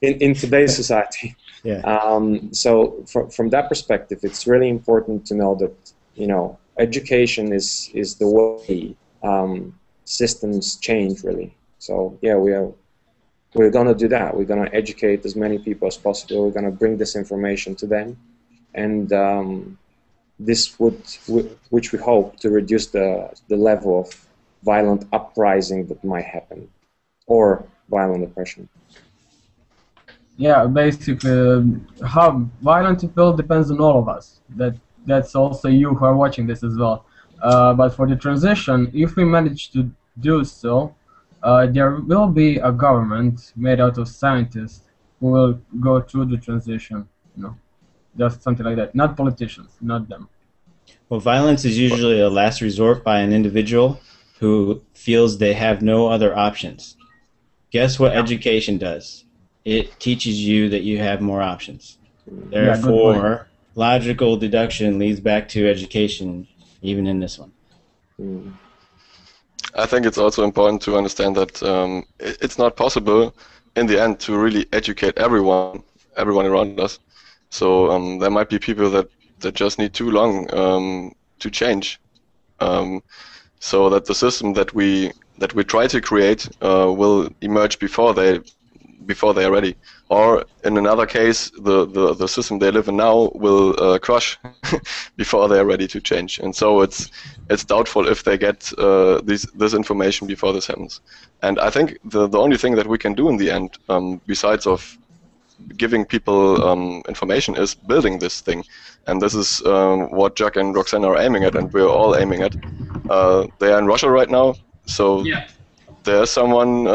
[SPEAKER 6] in today's society.
[SPEAKER 1] Yeah.
[SPEAKER 6] So from that perspective, it's really important to know that, you know, education is the way systems change, really. So yeah, we're going to do that. We're going to educate as many people as possible. We're going to bring this information to them, and this which we hope to reduce the level of violent uprising that might happen, or violent oppression.
[SPEAKER 7] Yeah, basically, how violent it will depends on all of us. That's also you who are watching this as well. But for the transition, if we manage to do so, there will be a government made out of scientists who will go through the transition. You know, just something like that. Not politicians, not them.
[SPEAKER 1] Well, violence is usually a last resort by an individual who feels they have no other options. Guess what education does? It teaches you that you have more options. Therefore, logical deduction leads back to education, even in this one.
[SPEAKER 5] I think it's also important to understand that it's not possible in the end to really educate everyone around us. So there might be people that just need too long to change, so that the system that we try to create will emerge before they are ready. Or in another case, the system they live in now will crush before they are ready to change. And so it's doubtful if they get this information before this happens. And I think the only thing that we can do in the end, besides of giving people information, is building this thing. And this is what Jack and Roxanne are aiming at, and we're all aiming at. They are in Russia right now, so yeah. There's someone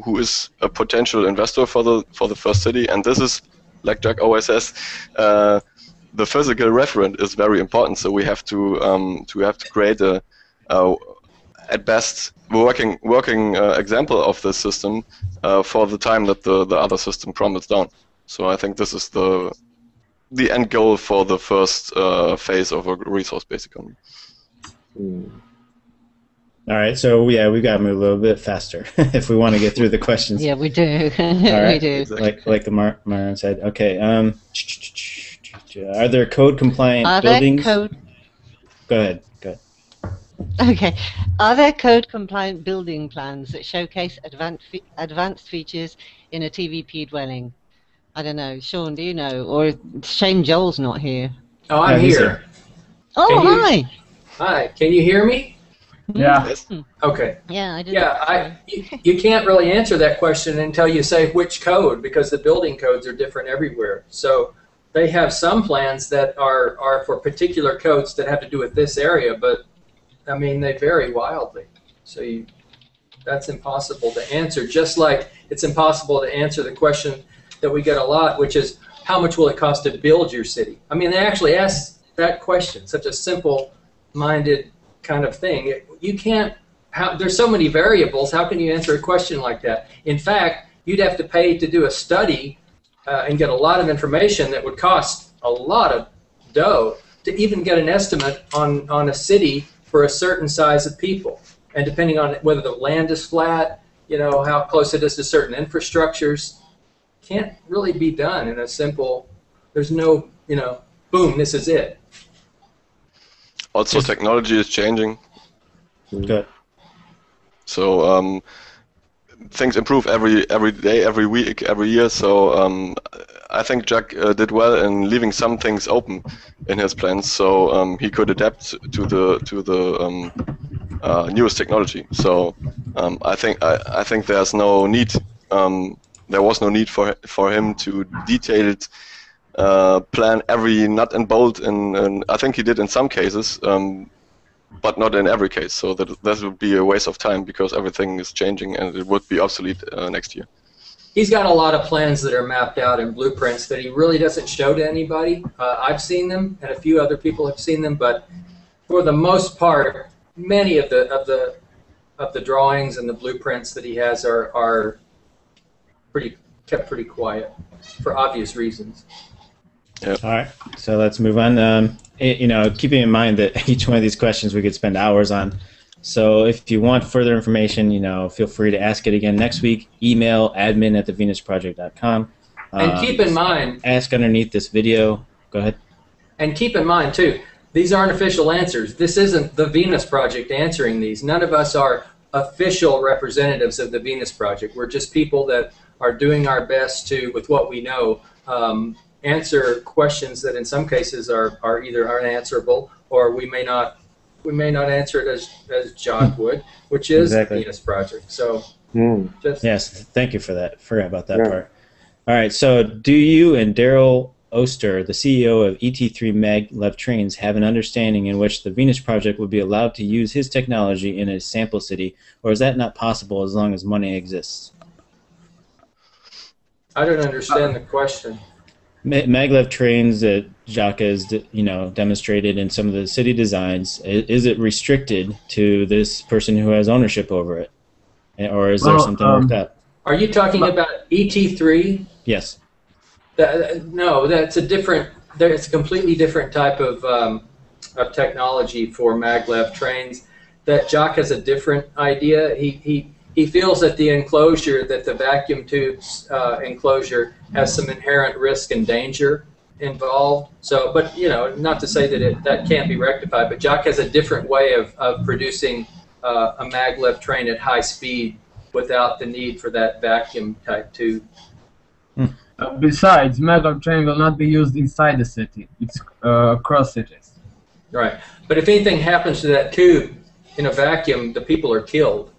[SPEAKER 5] who is a potential investor for the first city, and this is, like Jack always says, the physical referent is very important. So we have to create a at best working example of this system for the time that the other system crumbles down. So I think this is the end goal for the first phase of a resource-based economy.
[SPEAKER 1] All right, so yeah, we've got to move a little bit faster if we want to get through the questions.
[SPEAKER 4] Yeah, we do.
[SPEAKER 1] All
[SPEAKER 4] We
[SPEAKER 1] right,
[SPEAKER 4] do.
[SPEAKER 1] like the Myron said. Okay, are there code compliant
[SPEAKER 4] Are there
[SPEAKER 1] buildings?
[SPEAKER 4] code?
[SPEAKER 1] Go ahead. Go ahead.
[SPEAKER 4] Okay. Are there code compliant building plans that showcase advanced features in a TVP dwelling? I don't know. Sean, do you know? Or shame Joel's not here.
[SPEAKER 8] Oh,
[SPEAKER 1] Yeah,
[SPEAKER 8] I'm
[SPEAKER 1] he's
[SPEAKER 8] here.
[SPEAKER 4] Oh,
[SPEAKER 8] Can you-
[SPEAKER 4] hi.
[SPEAKER 8] Hi, can you hear me?
[SPEAKER 7] Yeah.
[SPEAKER 5] Yes.
[SPEAKER 8] Okay.
[SPEAKER 4] Yeah, I did.
[SPEAKER 8] Yeah, you can't really answer that question until you say which code, because the building codes are different everywhere. So they have some plans that are for particular codes that have to do with this area, but I mean, they vary wildly. So that's impossible to answer, just like it's impossible to answer the question that we get a lot, which is, how much will it cost to build your city? I mean, they actually ask that question, such a simple-minded kind of thing. You can't, there's so many variables, how can you answer a question like that? In fact, you'd have to pay to do a study and get a lot of information that would cost a lot of dough to even get an estimate on a city for a certain size of people. And depending on whether the land is flat, you know, how close it is to certain infrastructures, can't really be done in a simple, there's no, you know, boom, this is it.
[SPEAKER 5] Also, technology is changing,
[SPEAKER 1] Good.
[SPEAKER 5] so things improve every day, every week, every year. So I think Jack did well in leaving some things open in his plans, so he could adapt to the newest technology. So I think there's no need. There was no need for him to detailed plan every nut and bolt, and I think he did in some cases, but not in every case. So that would be a waste of time, because everything is changing and it would be obsolete next year.
[SPEAKER 8] He's got a lot of plans that are mapped out in blueprints that he really doesn't show to anybody. I've seen them, and a few other people have seen them, but for the most part, many of the drawings and the blueprints that he has are kept pretty quiet for obvious reasons.
[SPEAKER 1] All right, so let's move on. You know, keeping in mind that each one of these questions we could spend hours on. So if you want further information, you know, feel free to ask it again next week. Email admin@thevenusproject.com.
[SPEAKER 8] And keep in mind,
[SPEAKER 1] Ask underneath this video. Go ahead.
[SPEAKER 8] and keep in mind too, these aren't official answers. This isn't the Venus Project answering these. None of us are official representatives of the Venus Project. We're just people that are doing our best to, with what we know, answer questions that in some cases are either unanswerable, or we may not answer it as John would, which is
[SPEAKER 1] Exactly.
[SPEAKER 8] the Venus Project. So just
[SPEAKER 1] Yes, thank you for that. Forgot about that part. All right, so do you and Daryl Oster, the CEO of ET3 Maglev Trains, have an understanding in which the Venus Project would be allowed to use his technology in a sample city, or is that not possible as long as money exists?
[SPEAKER 8] I don't understand the question.
[SPEAKER 1] Maglev trains that Jacques has, you know, demonstrated in some of the city designs. Is it restricted to this person who has ownership over it, or is there something worked out?
[SPEAKER 8] Are you talking about ET3?
[SPEAKER 1] Yes.
[SPEAKER 8] No, that's a different. It's a completely different type of technology for maglev trains. That Jacques has a different idea. He feels that the enclosure, that the vacuum tubes enclosure, has some inherent risk and danger involved. So, but you know, not to say that that can't be rectified. But Jacques has a different way of producing a maglev train at high speed without the need for that vacuum type tube.
[SPEAKER 7] Besides, maglev train will not be used inside the city. It's across cities.
[SPEAKER 8] Right. But if anything happens to that tube in a vacuum, the people are killed.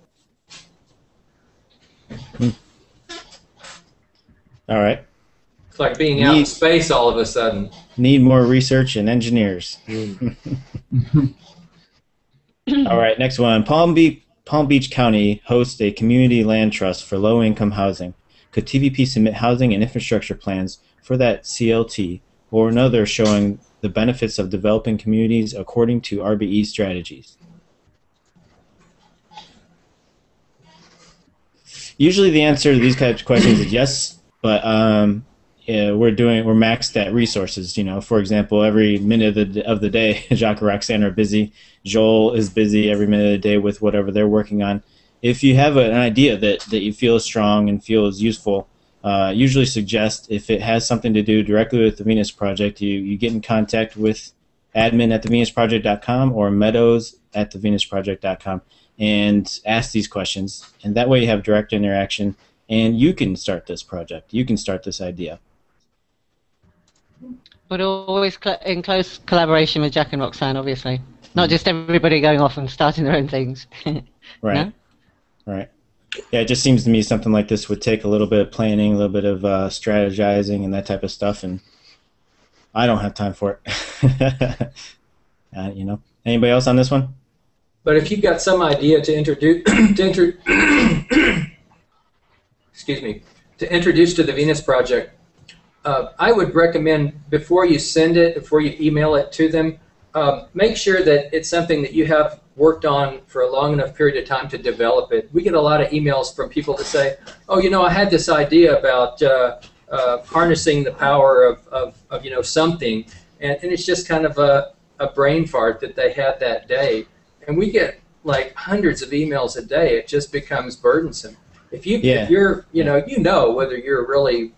[SPEAKER 1] All right.
[SPEAKER 8] It's like being out in space all of a sudden.
[SPEAKER 1] Need more research and engineers. All right, next one. Palm Beach County hosts a community land trust for low-income housing. Could TVP submit housing and infrastructure plans for that CLT or another showing the benefits of developing communities according to RBE strategies? Usually the answer to these types of questions is yes, but we're maxed at resources. You know, for example, every minute of the day, Jacques and Roxanne are busy. Joel is busy every minute of the day with whatever they're working on. If you have an idea that you feel is strong and feel is useful, usually suggest if it has something to do directly with the Venus Project, you get in contact with admin@thevenusproject.com or meadows@thevenusproject.com and ask these questions. And that way you have direct interaction, and you can start this project. You can start this idea.
[SPEAKER 4] But always in close collaboration with Jack and Roxanne, obviously. Not just everybody going off and starting their own things.
[SPEAKER 1] Right.
[SPEAKER 4] No?
[SPEAKER 1] Right. Yeah, it just seems to me something like this would take a little bit of planning, a little bit of strategizing and that type of stuff, and I don't have time for it. You know, anybody else on this one?
[SPEAKER 8] But if you've got some idea to introduce, excuse me, to introduce to the Venus Project, I would recommend before you send it, before you email it to them, make sure that it's something that you have worked on for a long enough period of time to develop it. We get a lot of emails from people that say, oh, you know, I had this idea about harnessing the power of you know, something, and it's just kind of a brain fart that they had that day. And we get like hundreds of emails a day. It just becomes burdensome. If you're, you know whether you're really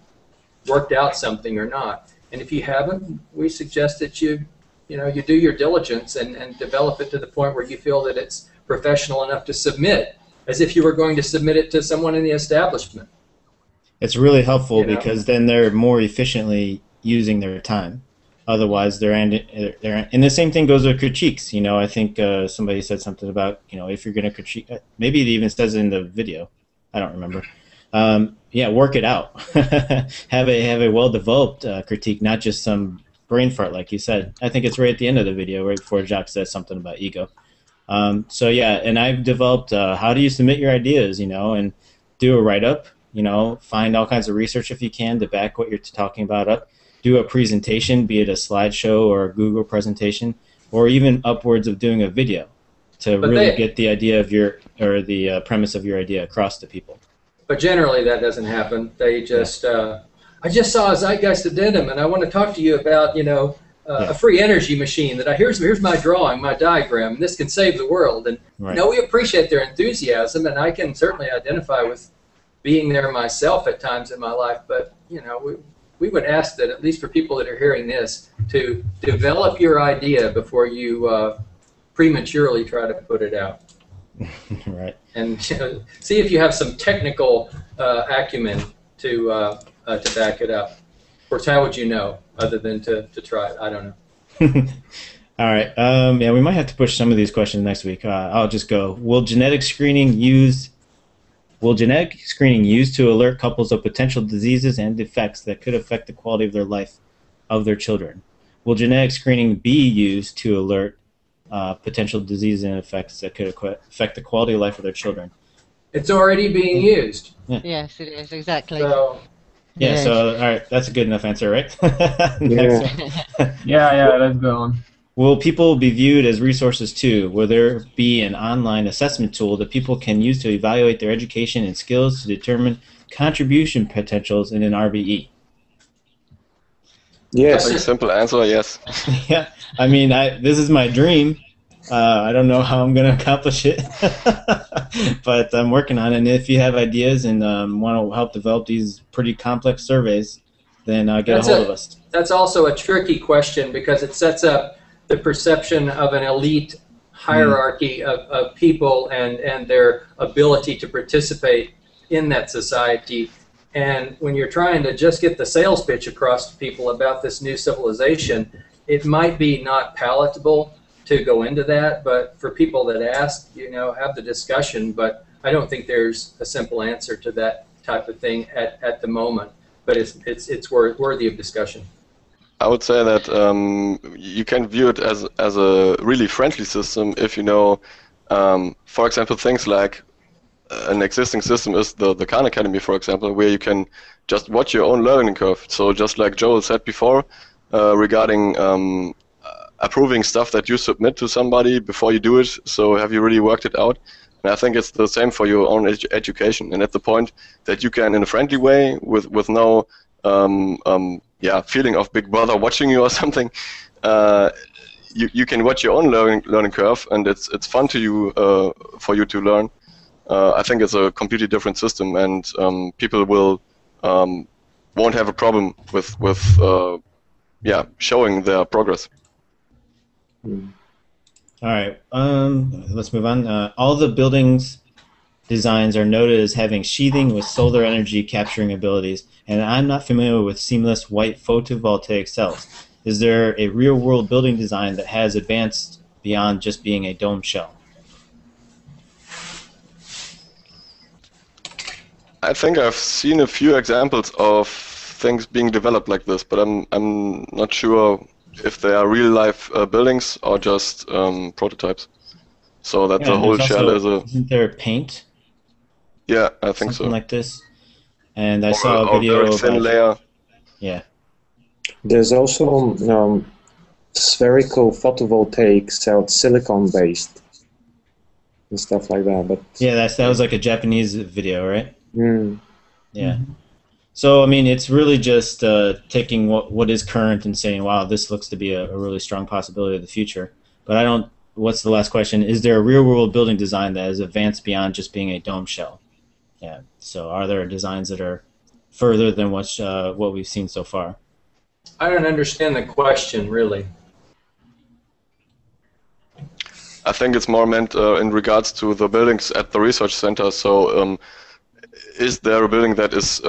[SPEAKER 8] worked out something or not. And if you haven't, we suggest that you do your diligence and develop it to the point where you feel that it's professional enough to submit, as if you were going to submit it to someone in the establishment.
[SPEAKER 1] It's really helpful because then they're more efficiently using their time. Otherwise, and the same thing goes with critiques. You know, I think somebody said something about, you know, if you're going to critique, maybe it even says it in the video. I don't remember. Yeah, work it out. have a well-developed critique, not just some brain fart, like you said. I think it's right at the end of the video, right before Jacques says something about ego. So yeah, and I've developed how do you submit your ideas, you know, and do a write-up, you know, find all kinds of research if you can to back what you're talking about up. Do a presentation, be it a slideshow or a Google presentation, or even upwards of doing a video to really get the idea of the premise of your idea across to people.
[SPEAKER 8] But generally that doesn't happen. They just, I just saw a Zeitgeist Addendum, and I want to talk to you about, you know, a free energy machine that here's my drawing, my diagram, and this can save the world. And you know, we appreciate their enthusiasm, and I can certainly identify with being there myself at times in my life. But you know, we would ask that, at least for people that are hearing this, to develop your idea before you prematurely try to put it out.
[SPEAKER 1] Right.
[SPEAKER 8] And you know, see if you have some technical acumen to back it up. Of course, how would you know other than to try it? I don't know.
[SPEAKER 1] All right. Yeah, we might have to push some of these questions next week. I'll just go. Will genetic screening used to alert couples of potential diseases and defects that could affect the quality of their life of their children? Will genetic screening be used to alert potential diseases and effects that could affect the quality of life of their children?
[SPEAKER 8] It's already being used.
[SPEAKER 1] Yeah.
[SPEAKER 4] Yes, it is, exactly.
[SPEAKER 8] So,
[SPEAKER 1] yeah, so, all right, that's a good enough answer, right?
[SPEAKER 7] Yeah, let's go on.
[SPEAKER 1] Will people be viewed as resources too? Will there be an online assessment tool that people can use to evaluate their education and skills to determine contribution potentials in an RBE?
[SPEAKER 6] Yes.
[SPEAKER 5] Very simple answer, yes.
[SPEAKER 1] Yeah, I mean, this is my dream. I don't know how I'm going to accomplish it, but I'm working on it. And if you have ideas and want to help develop these pretty complex surveys, then get a hold of us.
[SPEAKER 8] That's also a tricky question because it sets up the perception of an elite hierarchy of people and their ability to participate in that society. And when you're trying to just get the sales pitch across to people about this new civilization, it might be not palatable to go into that, but for people that ask, you know, have the discussion. But I don't think there's a simple answer to that type of thing at the moment. But it's worthy of discussion.
[SPEAKER 5] I would say that you can view it as a really friendly system if you know, for example, things like an existing system is the Khan Academy, for example, where you can just watch your own learning curve. So just like Joel said before, regarding approving stuff that you submit to somebody before you do it, so have you really worked it out? And I think it's the same for your own education. And at the point that you can, in a friendly way, with no yeah, feeling of Big Brother watching you or something. You can watch your own learning curve, and it's fun to you for you to learn. I think it's a completely different system, and people will won't have a problem with yeah, showing their progress.
[SPEAKER 1] All right, let's move on. All the buildings designs are noted as having sheathing with solar energy capturing abilities, and I'm not familiar with seamless white photovoltaic cells. Is there a real-world building design that has advanced beyond just being a dome shell?
[SPEAKER 5] I think I've seen a few examples of things being developed like this, but I'm not sure if they are real-life buildings or just prototypes. So that the whole shell is a...
[SPEAKER 1] Isn't there paint?
[SPEAKER 5] Yeah, I think
[SPEAKER 1] something
[SPEAKER 5] so.
[SPEAKER 1] like this. And I saw a video
[SPEAKER 5] very thin layer.
[SPEAKER 1] Yeah.
[SPEAKER 6] There's also spherical photovoltaic cell, silicon-based and stuff like that. But
[SPEAKER 1] yeah, that was like a Japanese video, right?
[SPEAKER 6] Mm.
[SPEAKER 1] Yeah. So I mean, it's really just taking what is current and saying, "Wow, this looks to be a really strong possibility of the future." But I don't. What's the last question? Is there a real-world building design that has advanced beyond just being a dome shell? Yeah. So are there designs that are further than what we've seen so far?
[SPEAKER 8] I don't understand the question, really.
[SPEAKER 5] I think it's more meant in regards to the buildings at the research center. So is there a building that is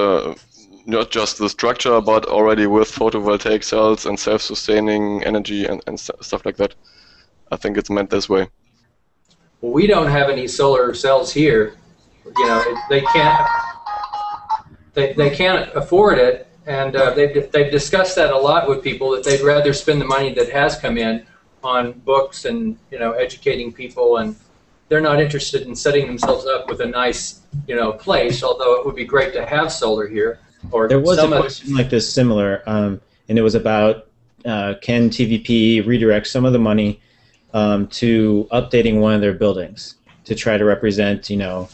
[SPEAKER 5] not just the structure, but already with photovoltaic cells and self-sustaining energy and stuff like that? I think it's meant this way.
[SPEAKER 8] Well, we don't have any solar cells here. You know, they can't afford it, and they've discussed that a lot with people, that they'd rather spend the money that has come in on books and, you know, educating people, and they're not interested in setting themselves up with a nice, you know, place. Although it would be great to have solar here. Or
[SPEAKER 1] there was a question like this similar, and it was about can TVP redirect some of the money to updating one of their buildings to try to represent, you know.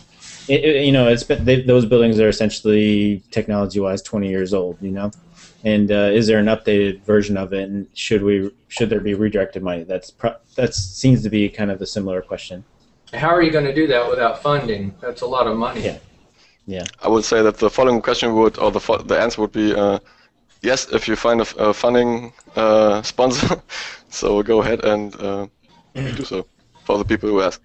[SPEAKER 1] Those buildings are essentially technology-wise 20 years old, you know, and is there an updated version of it, and should there be redirected money? That seems to be kind of a similar question.
[SPEAKER 8] How are you going to do that without funding? That's a lot of money.
[SPEAKER 1] Yeah, yeah.
[SPEAKER 5] I would say that the following question would, or the answer would be yes, if you find a funding sponsor. So go ahead and do so for the people who ask.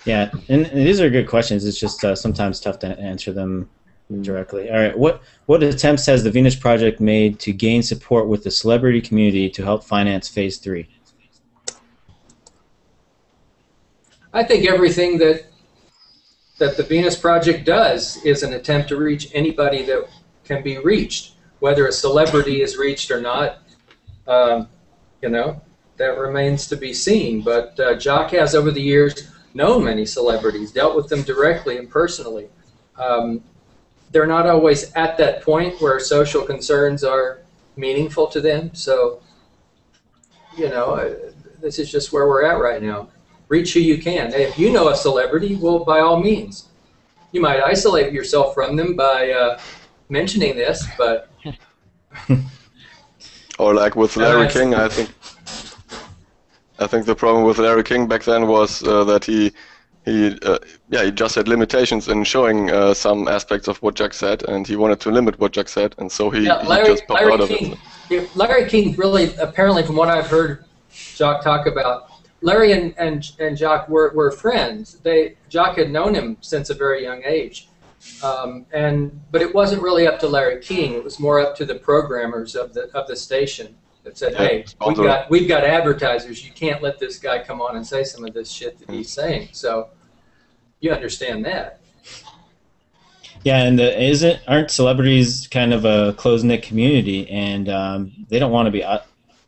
[SPEAKER 1] Yeah, and these are good questions. It's just sometimes tough to answer them directly. All right, what attempts has the Venus Project made to gain support with the celebrity community to help finance Phase 3?
[SPEAKER 8] I think everything that the Venus Project does is an attempt to reach anybody that can be reached, whether a celebrity is reached or not. You know, that remains to be seen. But Jacques has, over the years, known many celebrities, dealt with them directly and personally. They're not always at that point where social concerns are meaningful to them. So, you know, this is just where we're at right now. Reach who you can. If you know a celebrity, well, by all means. You might isolate yourself from them by mentioning this, but...
[SPEAKER 5] Or like with Larry King, I think the problem with Larry King back then was that he just had limitations in showing some aspects of what Jack said, and he wanted to limit what Jack said, and so he just popped out of it.
[SPEAKER 8] Larry King really, apparently, from what I've heard Jacques talk about, Larry and Jacques were friends. Jacques had known him since a very young age, but it wasn't really up to Larry King. It was more up to the programmers of the station that said, "Hey, we've got advertisers. You can't let this guy come on and say some of this shit that he's saying." So you understand that.
[SPEAKER 1] Yeah, and aren't celebrities kind of a close-knit community, and they don't want to be.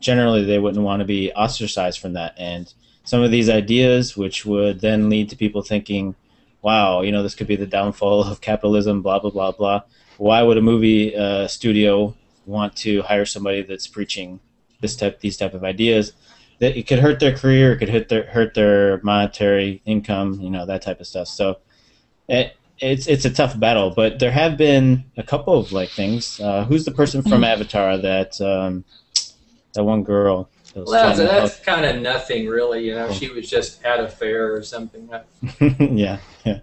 [SPEAKER 1] Generally, they wouldn't want to be ostracized from that, and some of these ideas, which would then lead to people thinking, wow, you know, this could be the downfall of capitalism, blah, blah, blah, blah. Why would a movie studio want to hire somebody that's preaching these type of ideas? That it could hurt their career, it could hurt their monetary income, you know, that type of stuff. So it's a tough battle, but there have been a couple of like things. Who's the person from Avatar that that one girl? That was
[SPEAKER 8] Well,
[SPEAKER 1] flying the
[SPEAKER 8] that's kind of nothing, really. You know, she was just at a fair or something.
[SPEAKER 1] yeah, yeah.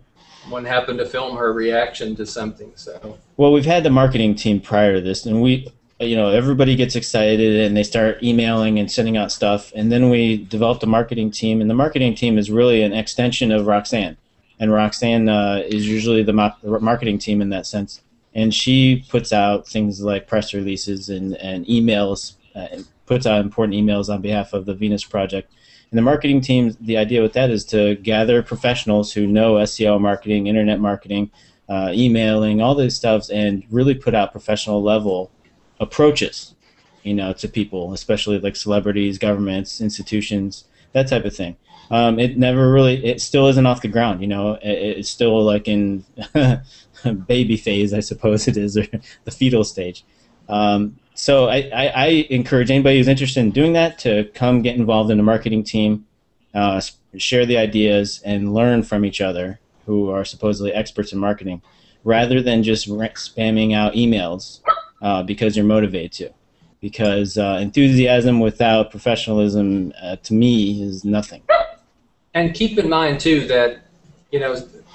[SPEAKER 8] One happened to film her reaction to something. So.
[SPEAKER 1] Well, we've had the marketing team prior to this, and we, everybody gets excited and they start emailing and sending out stuff, and then we developed a marketing team, and the marketing team is really an extension of Roxanne, and Roxanne is usually the marketing team in that sense, and she puts out things like press releases and emails, and puts out important emails on behalf of the Venus Project. And the marketing team, the idea with that is to gather professionals who know SEO marketing, internet marketing, emailing, all these stuff, and really put out professional level approaches, to people, especially like celebrities, governments, institutions, that type of thing. It still isn't off the ground. It's still like in baby phase, I suppose it is, or the fetal stage. So I encourage anybody who's interested in doing that to come get involved in the marketing team, share the ideas, and learn from each other who are supposedly experts in marketing, rather than just spamming out emails because you're motivated to. Because enthusiasm without professionalism, to me, is nothing.
[SPEAKER 8] And keep in mind, too, that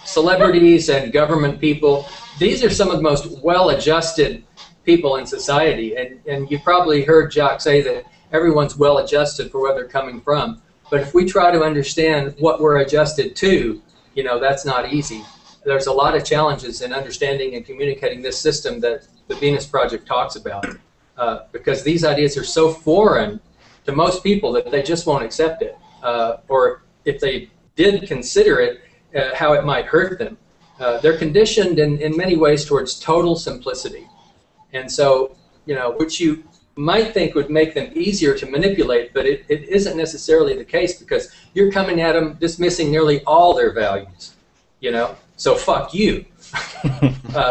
[SPEAKER 8] celebrities and government people, these are some of the most well-adjusted people in society, and you probably heard Jacques say that everyone's well adjusted for where they're coming from, but if we try to understand what we're adjusted to, that's not easy. There's a lot of challenges in understanding and communicating this system that the Venus Project talks about, because these ideas are so foreign to most people that they just won't accept it, or if they did consider it, how it might hurt them. They're conditioned in many ways towards total simplicity. And so, which you might think would make them easier to manipulate, but it isn't necessarily the case, because you're coming at them dismissing nearly all their values, so fuck you.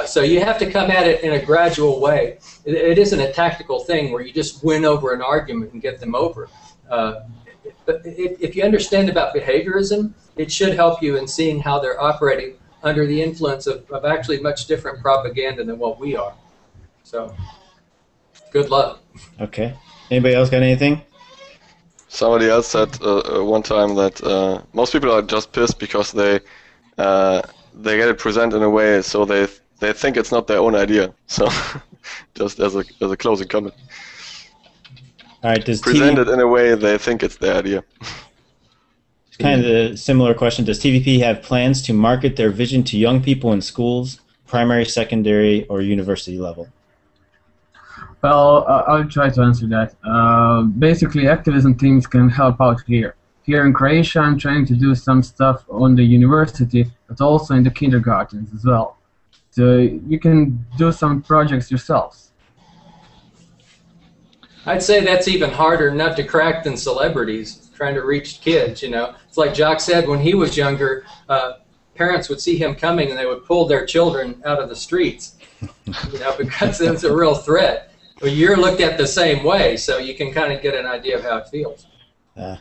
[SPEAKER 8] So you have to come at it in a gradual way. It isn't a tactical thing where you just win over an argument and get them over. But if you understand about behaviorism, it should help you in seeing how they're operating under the influence of actually much different propaganda than what we are. So, good luck.
[SPEAKER 1] Okay. Anybody else got anything?
[SPEAKER 5] Somebody else said one time that most people are just pissed because they get it presented in a way so they think it's not their own idea. So, just as a closing comment.
[SPEAKER 1] All right. Does
[SPEAKER 5] presented in a way they think it's their idea.
[SPEAKER 1] Kind of a similar question. Does TVP have plans to market their vision to young people in schools, primary, secondary, or university level?
[SPEAKER 7] Well, I'll try to answer that. Basically, activism teams can help out here. Here in Croatia, I'm trying to do some stuff on the university, but also in the kindergartens as well. So you can do some projects yourselves.
[SPEAKER 8] I'd say that's even harder nut to crack than celebrities, trying to reach kids, It's like Jacques said, when he was younger, parents would see him coming and they would pull their children out of the streets, because it was a real threat. Well, you're looked at the same way, so you can kind of get an idea of how it feels.
[SPEAKER 7] Yeah,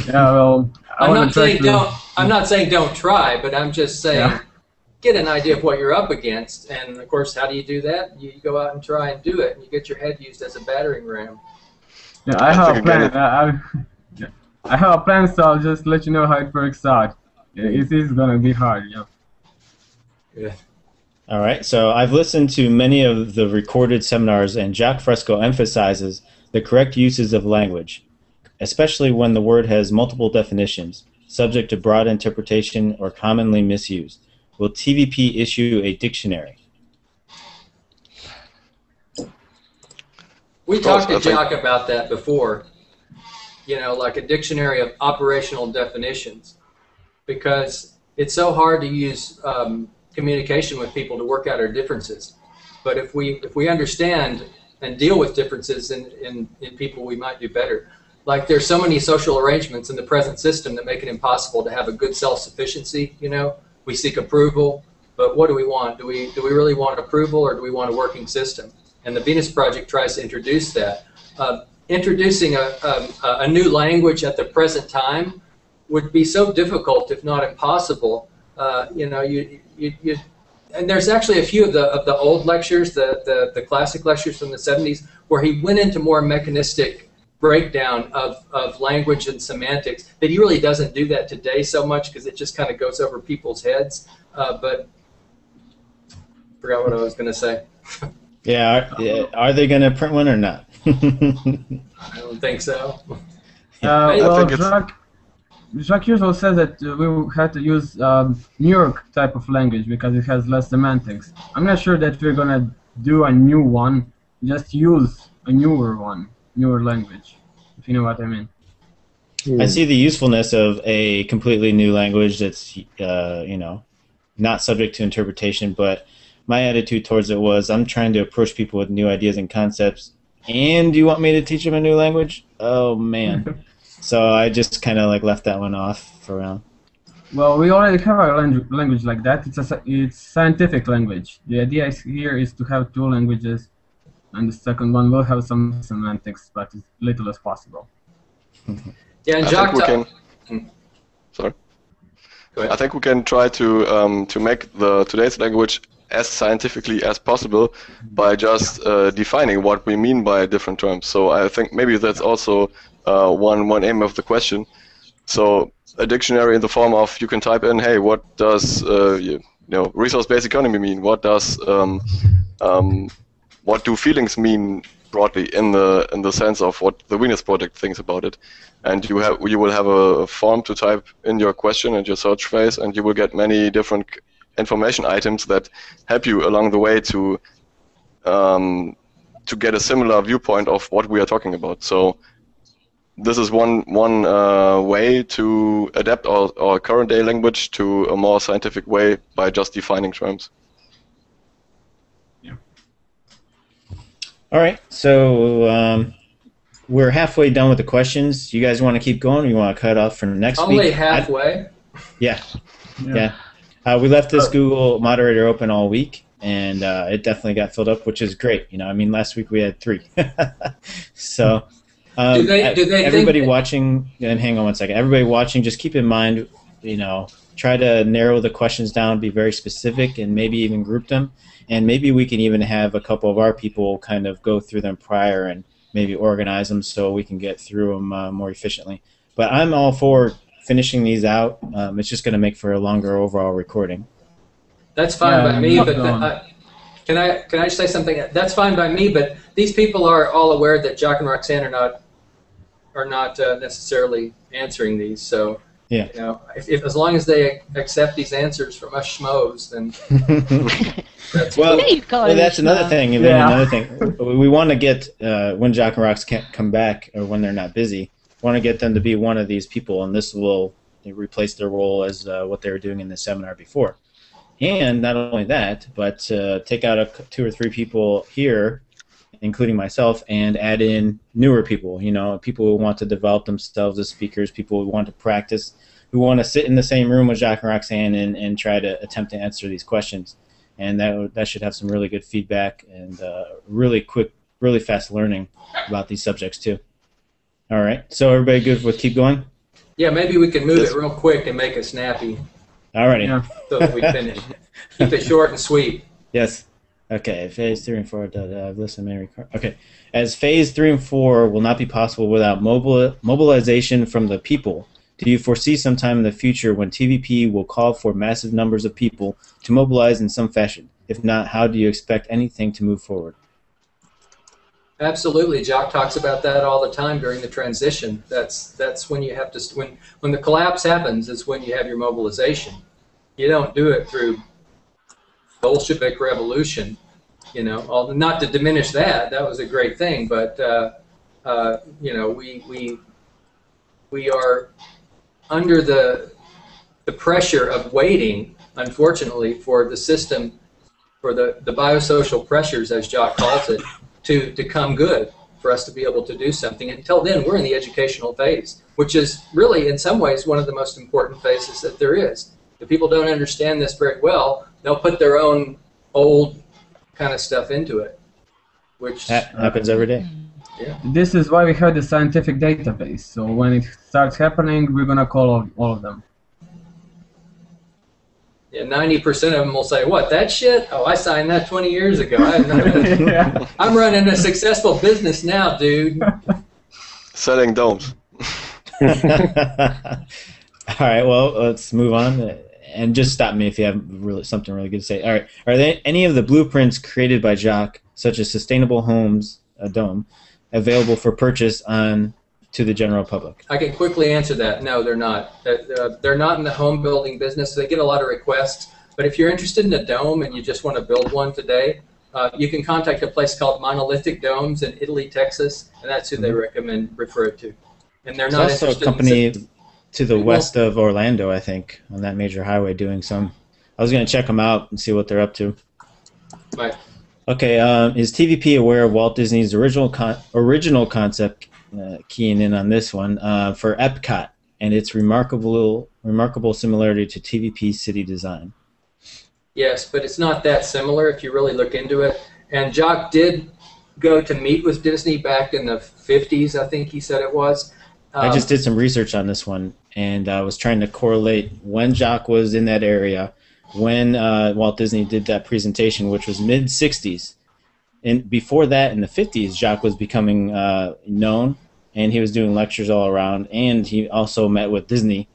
[SPEAKER 7] well,
[SPEAKER 8] I'm not saying don't try, but I'm just saying get an idea of what you're up against, and of course, how do you do that? You go out and try and do it, and you get your head used as a battering ram.
[SPEAKER 7] Yeah, I have a plan. I have a plan, so I'll just let you know how it works out. It is gonna be hard,
[SPEAKER 8] Yeah.
[SPEAKER 1] All right, so I've listened to many of the recorded seminars, and Jacques Fresco emphasizes the correct uses of language, especially when the word has multiple definitions, subject to broad interpretation, or commonly misused. Will TVP issue a dictionary?
[SPEAKER 8] We talked to Jacques about that before, like a dictionary of operational definitions, because it's so hard to use communication with people to work out our differences. But if we understand and deal with differences in people, we might do better. Like there's so many social arrangements in the present system that make it impossible to have a good self-sufficiency. We seek approval, but what do we want? Do we really want approval, or do we want a working system? And the Venus Project tries to introduce that. Introducing a new language at the present time would be so difficult, if not impossible, You know, you and there's actually a few of the old lectures, the classic lectures from the 70s, where he went into more mechanistic breakdown of language and semantics. That he really doesn't do that today so much because it just kind of goes over people's heads. But forgot what I was going to say.
[SPEAKER 1] Yeah, are they going to print one or not?
[SPEAKER 8] I don't think so.
[SPEAKER 7] Well, Jacques usually says that we had to use New York type of language because it has less semantics. I'm not sure that we're gonna do a new one. Just use a newer language, if you know what I mean.
[SPEAKER 1] I see the usefulness of a completely new language that's, you know, not subject to interpretation. But my attitude towards it was, I'm trying to approach people with new ideas and concepts, and you want me to teach them a new language? Oh man. So I just kind of like left that one off for now.
[SPEAKER 7] Well, we already have a language like that. It's scientific language. The idea here is to have two languages, and the second one will have some semantics, but as little as possible.
[SPEAKER 8] Yeah, and
[SPEAKER 5] I think we can. Sorry. I think we can try to make the today's language as scientifically as possible by just defining what we mean by different terms. So I think maybe that's also one aim of the question. So a dictionary in the form of, you can type in, hey, what does you know, resource-based economy mean? What does what do feelings mean broadly in the sense of what the Venus Project thinks about it? And you will have a form to type in your question and your search phrase, and you will get many different information items that help you along the way to get a similar viewpoint of what we are talking about. So this is one way to adapt our current day language to a more scientific way by just defining terms.
[SPEAKER 7] Yeah.
[SPEAKER 1] All right, so we're halfway done with the questions. You guys want to keep going, or you want to cut off for next week?
[SPEAKER 8] Only halfway.
[SPEAKER 1] Yeah. We left this Google moderator open all week, and it definitely got filled up, which is great. You know, I mean, last week we had 3. So
[SPEAKER 8] do they
[SPEAKER 1] everybody watching, and hang on one second, everybody watching, just keep in mind, you know, try to narrow the questions down, be very specific, and maybe even group them. And maybe we can even have a couple of our people kind of go through them prior and maybe organize them so we can get through them more efficiently. But I'm all for finishing these out. It's just going to make for a longer overall recording.
[SPEAKER 8] That's fine by me, but can I say something? That's fine by me, but these people are all aware that Jacques and Roxanne are not necessarily answering these. So
[SPEAKER 1] yeah,
[SPEAKER 8] you know, if as long as they accept these answers from us schmoes, then that's
[SPEAKER 1] well,
[SPEAKER 8] cool.
[SPEAKER 1] That's another thing. And then another thing, we want to get when Jacques and Rox can't come back or when they're not busy, want to get them to be one of these people, and this will replace their role as what they were doing in the seminar before. And not only that, but take out 2 or 3 people here, including myself, and add in newer people, you know, people who want to develop themselves as speakers, people who want to practice, who want to sit in the same room with Jacques and Roxanne and try to attempt to answer these questions. And that should have some really good feedback and really quick, really fast learning about these subjects too. All right, so everybody good with keep going?
[SPEAKER 8] Yeah, maybe we can move it real quick and make it snappy.
[SPEAKER 1] All righty.
[SPEAKER 8] So that we finish. Keep it short and sweet.
[SPEAKER 1] Yes. Okay, phase 3 and 4. I've listened to many. Okay, as phase 3 and 4 will not be possible without mobilization from the people, do you foresee sometime in the future when TVP will call for massive numbers of people to mobilize in some fashion? If not, how do you expect anything to move forward?
[SPEAKER 8] Absolutely, Jacques talks about that all the time during the transition. That's when you have to when the collapse happens. Is when you have your mobilization. You don't do it through Bolshevik revolution, you know. Not to diminish that was a great thing, but you know, we are under the pressure of waiting, unfortunately, for the system, for the biosocial pressures, as Jacques calls it, to come good, for us to be able to do something. Until then, we're in the educational phase, which is really, in some ways, one of the most important phases that there is. If people don't understand this very well, they'll put their own old kind of stuff into it, which
[SPEAKER 1] happens every day.
[SPEAKER 8] Yeah.
[SPEAKER 7] This is why we have the scientific database. So when it starts happening, we're gonna call all of them.
[SPEAKER 8] Yeah, 90% of them will say, "What, that shit? Oh, I signed that 20 years ago.
[SPEAKER 7] Yeah.
[SPEAKER 8] I'm running a successful business now, dude."
[SPEAKER 5] Selling domes.
[SPEAKER 1] All right, well, let's move on. And just stop me if you have something really good to say. All right, are there any of the blueprints created by Jacques, such as Sustainable Homes, a dome, available for purchase on to the general public?
[SPEAKER 8] I can quickly answer that. No, they're not. They're not in the home building business. They get a lot of requests. But if you're interested in a dome and you just want to build one today, you can contact a place called Monolithic Domes in Italy, Texas, and that's who they refer it to. And they're not
[SPEAKER 1] There's also
[SPEAKER 8] interested
[SPEAKER 1] a company
[SPEAKER 8] in
[SPEAKER 1] to the west of Orlando, I think, on that major highway doing some. I was going to check them out and see what they're up to.
[SPEAKER 8] Right.
[SPEAKER 1] Okay, is TVP aware of Walt Disney's original concept, keying in on this one, for Epcot and its remarkable similarity to TVP city design?
[SPEAKER 8] Yes, but it's not that similar if you really look into it. And Jacques did go to meet with Disney back in the 50s, I think he said it was.
[SPEAKER 1] I just did some research on this one, and I was trying to correlate when Jacques was in that area, when Walt Disney did that presentation, which was mid-'60s. And before that, in the 50s, Jacques was becoming known, and he was doing lectures all around, and he also met with Disney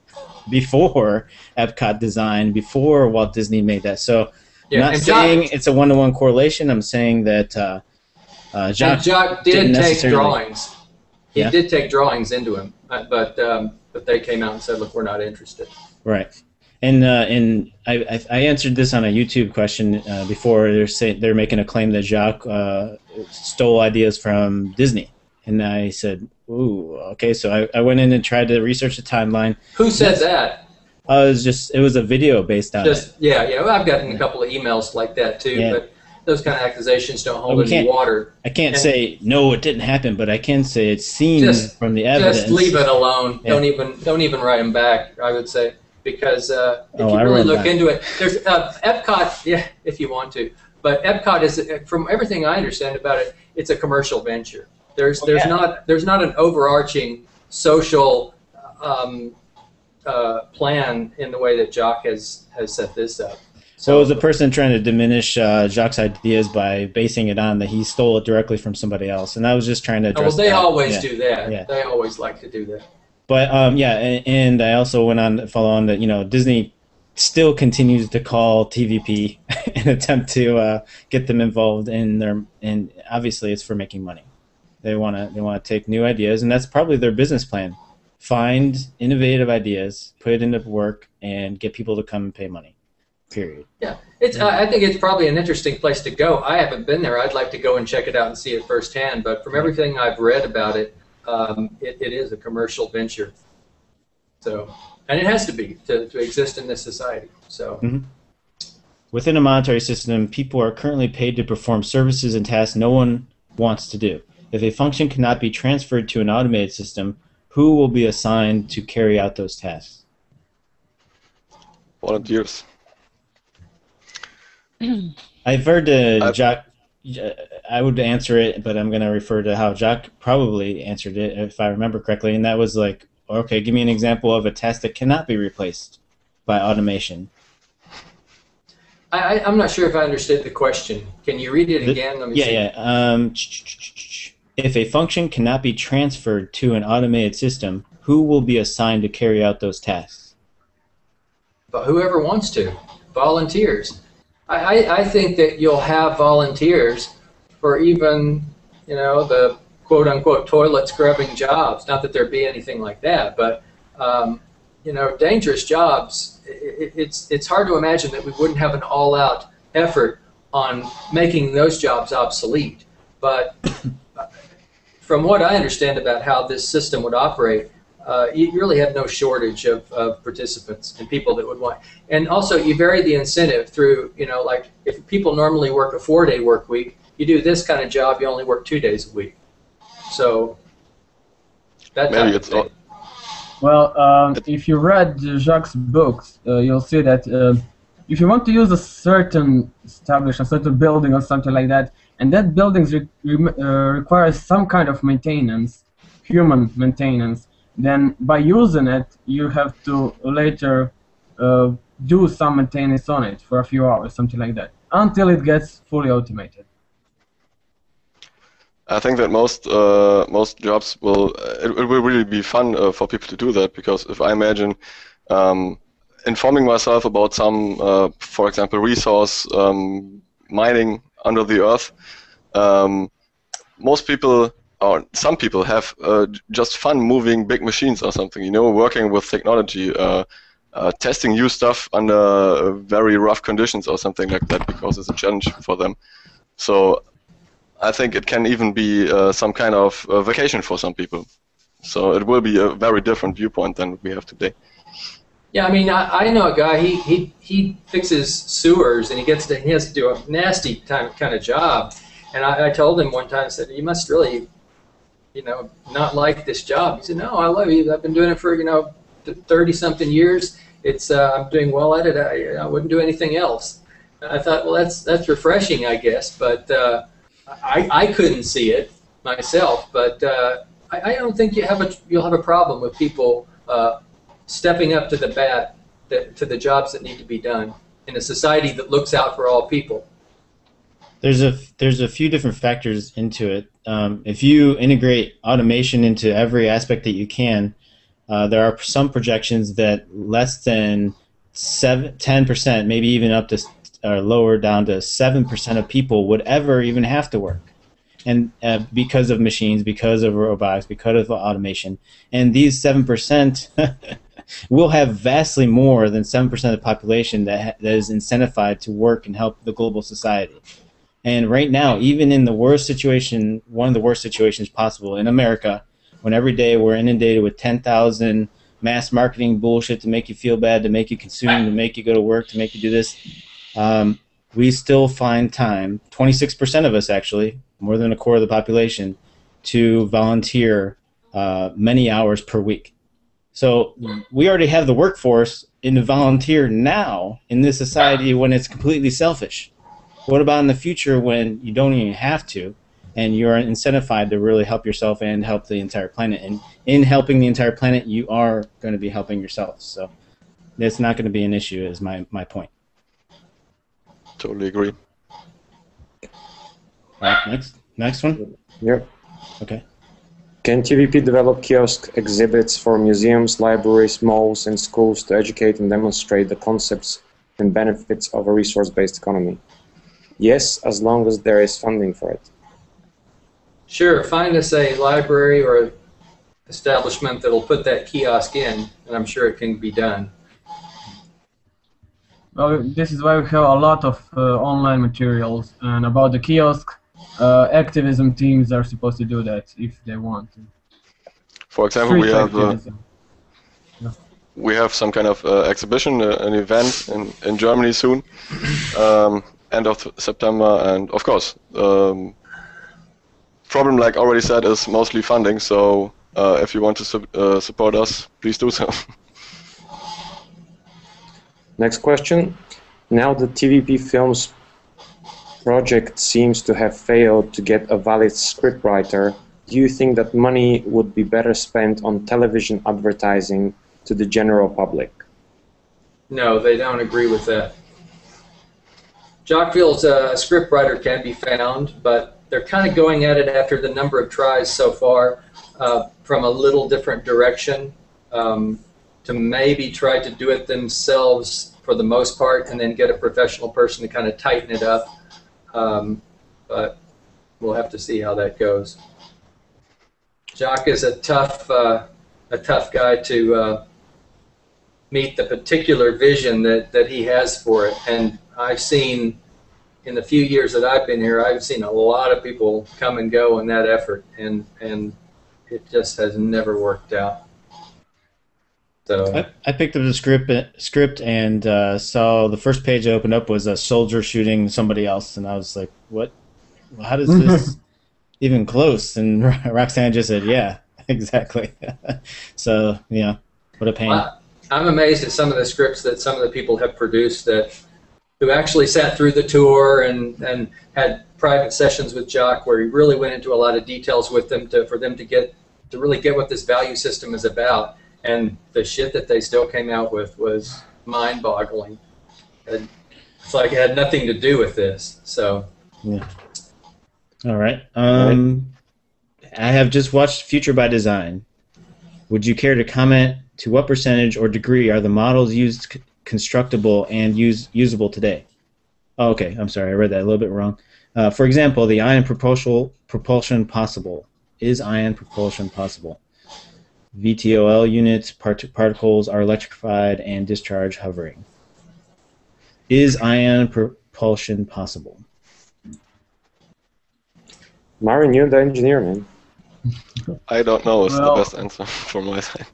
[SPEAKER 1] before Epcot design, before Walt Disney made that. So I'm not saying it's a one-to-one correlation. I'm saying that
[SPEAKER 8] Jacques did take drawings. He did take drawings into him, but they came out and said, "Look, we're not interested."
[SPEAKER 1] Right. And I answered this on a YouTube question before. They're making a claim that Jacques stole ideas from Disney, and I said, "Ooh, okay." So I went in and tried to research the timeline.
[SPEAKER 8] Who said that?
[SPEAKER 1] It was a video based on it.
[SPEAKER 8] Yeah. Well, I've gotten a couple of emails like that too, but those kind of accusations don't hold any water.
[SPEAKER 1] I can't say no, it didn't happen, but I can say it seems from the evidence.
[SPEAKER 8] Just leave it alone. Yeah. Don't even write them back, I would say, because if you really look into it, there's Epcot. Yeah, if you want to, but Epcot is, from everything I understand about it, it's a commercial venture. There's not an overarching social plan in the way that Jacques has set this up.
[SPEAKER 1] So it was a person trying to diminish Jacques' ideas by basing it on that he stole it directly from somebody else, and I was just trying to address
[SPEAKER 8] they always do that. Yeah. They always like to do that.
[SPEAKER 1] But and I also went on to follow on that Disney still continues to call TVP and attempt to get them involved in and obviously it's for making money. They want to take new ideas, and that's probably their business plan. Find innovative ideas, put it into work, and get people to come and pay money. Period.
[SPEAKER 8] Yeah, I think it's probably an interesting place to go. I haven't been there. I'd like to go and check it out and see it firsthand. But from everything I've read about it, it is a commercial venture. So, and it has to be to exist in this society. So,
[SPEAKER 1] within a monetary system, people are currently paid to perform services and tasks no one wants to do. If a function cannot be transferred to an automated system, who will be assigned to carry out those tasks?
[SPEAKER 5] Volunteers.
[SPEAKER 1] I've heard Jacques. I would answer it, but I'm going to refer to how Jacques probably answered it, if I remember correctly, and that was like, okay, give me an example of a task that cannot be replaced by automation.
[SPEAKER 8] I'm not sure if I understood the question. Can you read it again? Let me see.
[SPEAKER 1] If a function cannot be transferred to an automated system, who will be assigned to carry out those tasks?
[SPEAKER 8] But whoever wants to. Volunteers. I think that you'll have volunteers for even, the quote-unquote toilet scrubbing jobs. Not that there'd be anything like that, but, dangerous jobs. It's hard to imagine that we wouldn't have an all-out effort on making those jobs obsolete. But from what I understand about how this system would operate, you really have no shortage of participants and people that would want. And also, you vary the incentive through, like if people normally work a 4-day work week, you do this kind of job, you only work 2 days a week. So that
[SPEAKER 5] maybe it's not.
[SPEAKER 7] Well, if you read Jacques' books, you'll see that if you want to use a certain establishment, a certain building or something like that, and that building requires some kind of maintenance, human maintenance, then by using it, you have to later do some maintenance on it for a few hours, something like that, until it gets fully automated.
[SPEAKER 5] I think that most jobs will it will really be fun for people to do that, because if I imagine informing myself about some, for example, resource mining under the earth, most people or some people have just fun moving big machines or something, you know, working with technology, testing new stuff under very rough conditions or something like that, because it's a challenge for them. So I think it can even be some kind of vacation for some people. So it will be a very different viewpoint than we have today.
[SPEAKER 8] Yeah, I mean, I know a guy. He fixes sewers, and he has to do a nasty kind of job. And I told him one time, I said, "You must really, you know, not like this job." He said, "No, I love it. I've been doing it for 30-something years. It's I'm doing well at it. I wouldn't do anything else." And I thought, well, that's refreshing, I guess, but. I couldn't see it myself, but I don't think you'll have a problem with people stepping up to the bat, to the jobs that need to be done in a society that looks out for all people.
[SPEAKER 1] There's a few different factors into it. If you integrate automation into every aspect that you can, there are some projections that less than 10%, maybe even up to or lower down to 7% of people would ever even have to work, and because of machines, because of robotics, because of automation. And these 7% will have vastly more than 7% of the population that is incentivized to work and help the global society. And right now, even in the worst situation, one of the worst situations possible in America, when every day we're inundated with 10,000 mass marketing bullshit to make you feel bad, to make you consume, to make you go to work, to make you do this, we still find time, 26% of us actually, more than a quarter of the population, to volunteer many hours per week. So we already have the workforce in the volunteer now in this society when it's completely selfish. What about in the future when you don't even have to, and you're incentivized to really help yourself and help the entire planet? And in helping the entire planet, you are going to be helping yourself. So that's not going to be an issue, is my point.
[SPEAKER 5] Totally agree.
[SPEAKER 1] All right, next one?
[SPEAKER 6] Yep.
[SPEAKER 1] Okay.
[SPEAKER 6] Can TVP develop kiosk exhibits for museums, libraries, malls, and schools to educate and demonstrate the concepts and benefits of a resource-based economy? Yes, as long as there is funding for it.
[SPEAKER 8] Sure, find us a library or establishment that'll put that kiosk in, and I'm sure it can be done.
[SPEAKER 7] Well, this is why we have a lot of online materials, and about the kiosk, activism teams are supposed to do that if they want to.
[SPEAKER 5] For example, we have some kind of exhibition, an event in Germany soon, end of September, and of course, problem, like already said, is mostly funding. So if you want to support us, please do so.
[SPEAKER 6] Next question. Now the TVP Films project seems to have failed to get a valid scriptwriter. Do you think that money would be better spent on television advertising to the general public?
[SPEAKER 8] No, they don't agree with that. Jock feels a scriptwriter can be found, but they're kind of going at it after the number of tries so far from a little different direction. To maybe try to do it themselves for the most part, and then get a professional person to kind of tighten it up. But we'll have to see how that goes. Jock is a tough guy to meet the particular vision that he has for it. And I've seen, in the few years that I've been here, I've seen a lot of people come and go in that effort, and it just has never worked out. So
[SPEAKER 1] I picked up the script and saw the first page I opened up was a soldier shooting somebody else, and I was like, "What? How does this even close?" And Roxanne just said, "Yeah, exactly." So yeah, what a pain.
[SPEAKER 8] I'm amazed at some of the scripts that some of the people have produced who actually sat through the tour and had private sessions with Jock where he really went into a lot of details with them for them to really get what this value system is about. And the shit that they still came out with was mind-boggling. It's like it had nothing to do with this. So.
[SPEAKER 1] Yeah. All right. I have just watched Future by Design. Would you care to comment to what percentage or degree are the models used constructible and usable today? Oh, okay. I'm sorry. I read that a little bit wrong. For example, the ion propulsion possible. Is ion propulsion possible? VTOL units, particles are electrified and discharge hovering. Is ion propulsion possible?
[SPEAKER 6] Myron, you're the engineer, man.
[SPEAKER 5] I don't know is
[SPEAKER 7] Well,
[SPEAKER 5] the best answer from my side.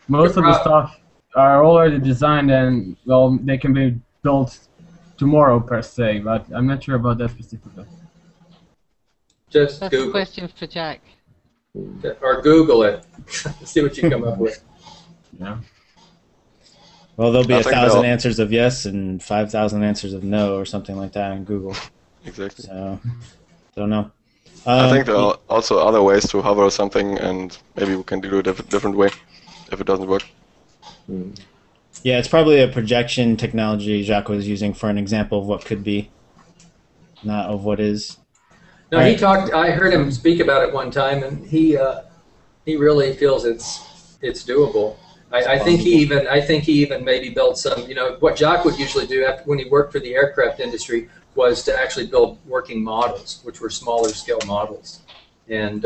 [SPEAKER 7] most of the stuff are already designed and, well, they can be built tomorrow per se, but I'm not sure about that specifically.
[SPEAKER 8] Just
[SPEAKER 4] That's a
[SPEAKER 8] Google
[SPEAKER 4] question for Jack.
[SPEAKER 8] or Google it. See what you come up with.
[SPEAKER 7] Yeah.
[SPEAKER 1] Well, there'll be
[SPEAKER 5] I
[SPEAKER 1] 1,000
[SPEAKER 5] think
[SPEAKER 1] answers of yes and 5,000 answers of no or something like that on Google.
[SPEAKER 5] Exactly.
[SPEAKER 1] So, don't know.
[SPEAKER 5] I think there are also other ways to hover something, and maybe we can do it a different way if it doesn't work.
[SPEAKER 1] Yeah, it's probably a projection technology Jacques was using for an example of what could be, not of what is.
[SPEAKER 8] No, he talked. I heard him speak about it one time, and he really feels it's doable. I think he even maybe built some. You know, what Jacques would usually do when he worked for the aircraft industry was to actually build working models, which were smaller scale models, and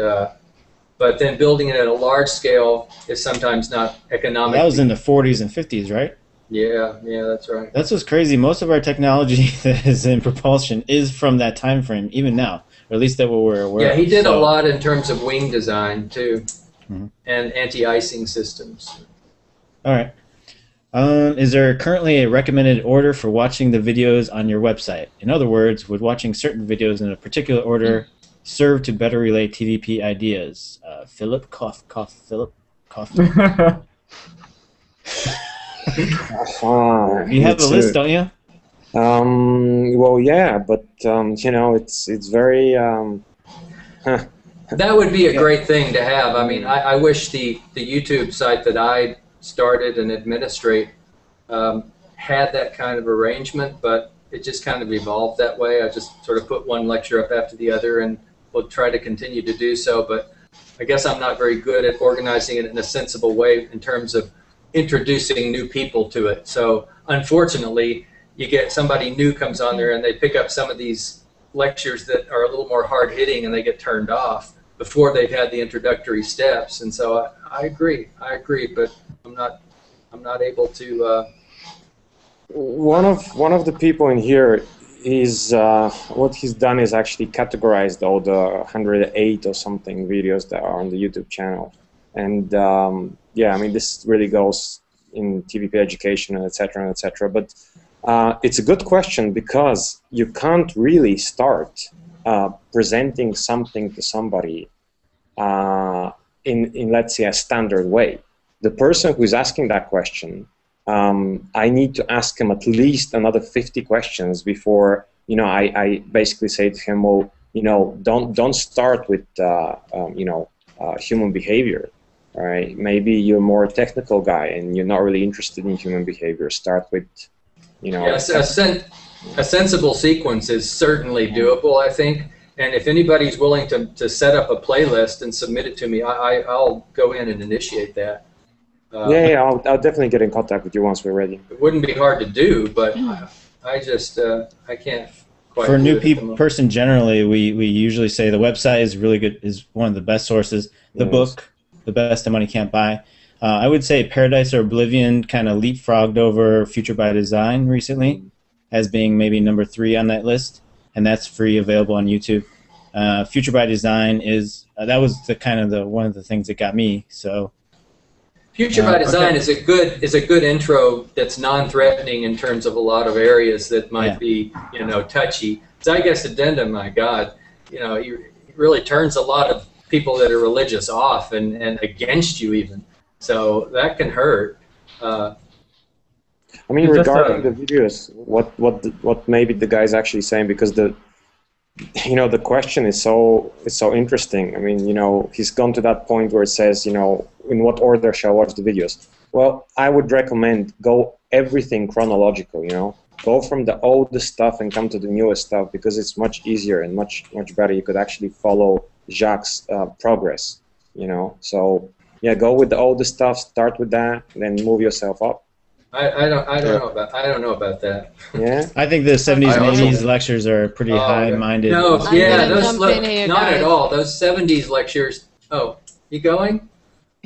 [SPEAKER 8] but then building it at a large scale is sometimes not economic.
[SPEAKER 1] That was in the 40s and 50s, right?
[SPEAKER 8] Yeah, that's right.
[SPEAKER 1] That's what's crazy. Most of our technology that is in propulsion is from that time frame, even now, or at least that we're aware of.
[SPEAKER 8] Yeah, he did a lot in terms of wing design too,
[SPEAKER 1] Mhm.
[SPEAKER 8] and anti-icing systems.
[SPEAKER 1] All right. Is there currently a recommended order for watching the videos on your website? In other words, would watching certain videos in a particular order serve to better relay TVP ideas? Philip, Philip. You have a list, don't you?
[SPEAKER 6] Well, yeah, but you know, it's very.
[SPEAKER 8] That would be a great thing to have. I mean, I wish the YouTube site that I started and administrate had that kind of arrangement, but it just kind of evolved that way. I just sort of put one lecture up after the other, and we'll try to continue to do so. But I guess I'm not very good at organizing it in a sensible way in terms of introducing new people to it. So unfortunately, you get somebody new comes on there and they pick up some of these lectures that are a little more hard-hitting and they get turned off before they've had the introductory steps. And so I agree, but I'm not able to.
[SPEAKER 6] One of the people in here is what he's done is actually categorized all the 108 or something videos that are on the YouTube channel, and yeah, I mean this really goes in TVP education and etc. But it's a good question because you can't really start presenting something to somebody in let's say a standard way. The person who's asking that question, I need to ask him at least another 50 questions before, you know, I basically say to him, well, you know, don't start with human behavior. All right, maybe you're a more technical guy and you're not really interested in human behavior. Start with, you know.
[SPEAKER 8] Yes, a sensible sequence is certainly doable, I think. And if anybody's willing to set up a playlist and submit it to me, I'll go in and initiate that.
[SPEAKER 6] Yeah, I'll definitely get in contact with you once we're ready.
[SPEAKER 8] It wouldn't be hard to do, but I just I can't quite.
[SPEAKER 1] For a new
[SPEAKER 8] do it
[SPEAKER 1] person, generally, we usually say the website is really good, is one of the best sources. The book, The Best That Money Can't Buy. I would say Paradise or Oblivion kind of leapfrogged over Future by Design recently as being maybe number 3 on that list, and that's free, available on YouTube. Future by Design is that was the kind of the one of the things that got me. So.
[SPEAKER 8] Future by Design is a good intro that's non-threatening in terms of a lot of areas that might be, you know, touchy. Zeitgeist Addendum, my God, you know, he really turns a lot of people that are religious off and against you even. So that can hurt.
[SPEAKER 6] I mean, regarding the videos, what maybe the guy's actually saying, because the question is so interesting. I mean, you know, he's gone to that point where it says, you know, in what order shall I watch the videos? Well, I would recommend go everything chronological, you know. Go from the oldest stuff and come to the newest stuff, because it's much easier and much better. You could actually follow Jacques' progress, you know. So yeah, go with the oldest stuff, start with that, then move yourself up.
[SPEAKER 8] I don't know about that.
[SPEAKER 6] Yeah.
[SPEAKER 1] I think the 70s and
[SPEAKER 5] I also-
[SPEAKER 1] 80s lectures are pretty high-minded.
[SPEAKER 8] No,
[SPEAKER 4] I'm
[SPEAKER 8] yeah,
[SPEAKER 4] gonna
[SPEAKER 8] those
[SPEAKER 4] jump
[SPEAKER 8] look
[SPEAKER 4] in here,
[SPEAKER 8] not at
[SPEAKER 4] guys.
[SPEAKER 8] all. Those 70s lectures. Oh, you going?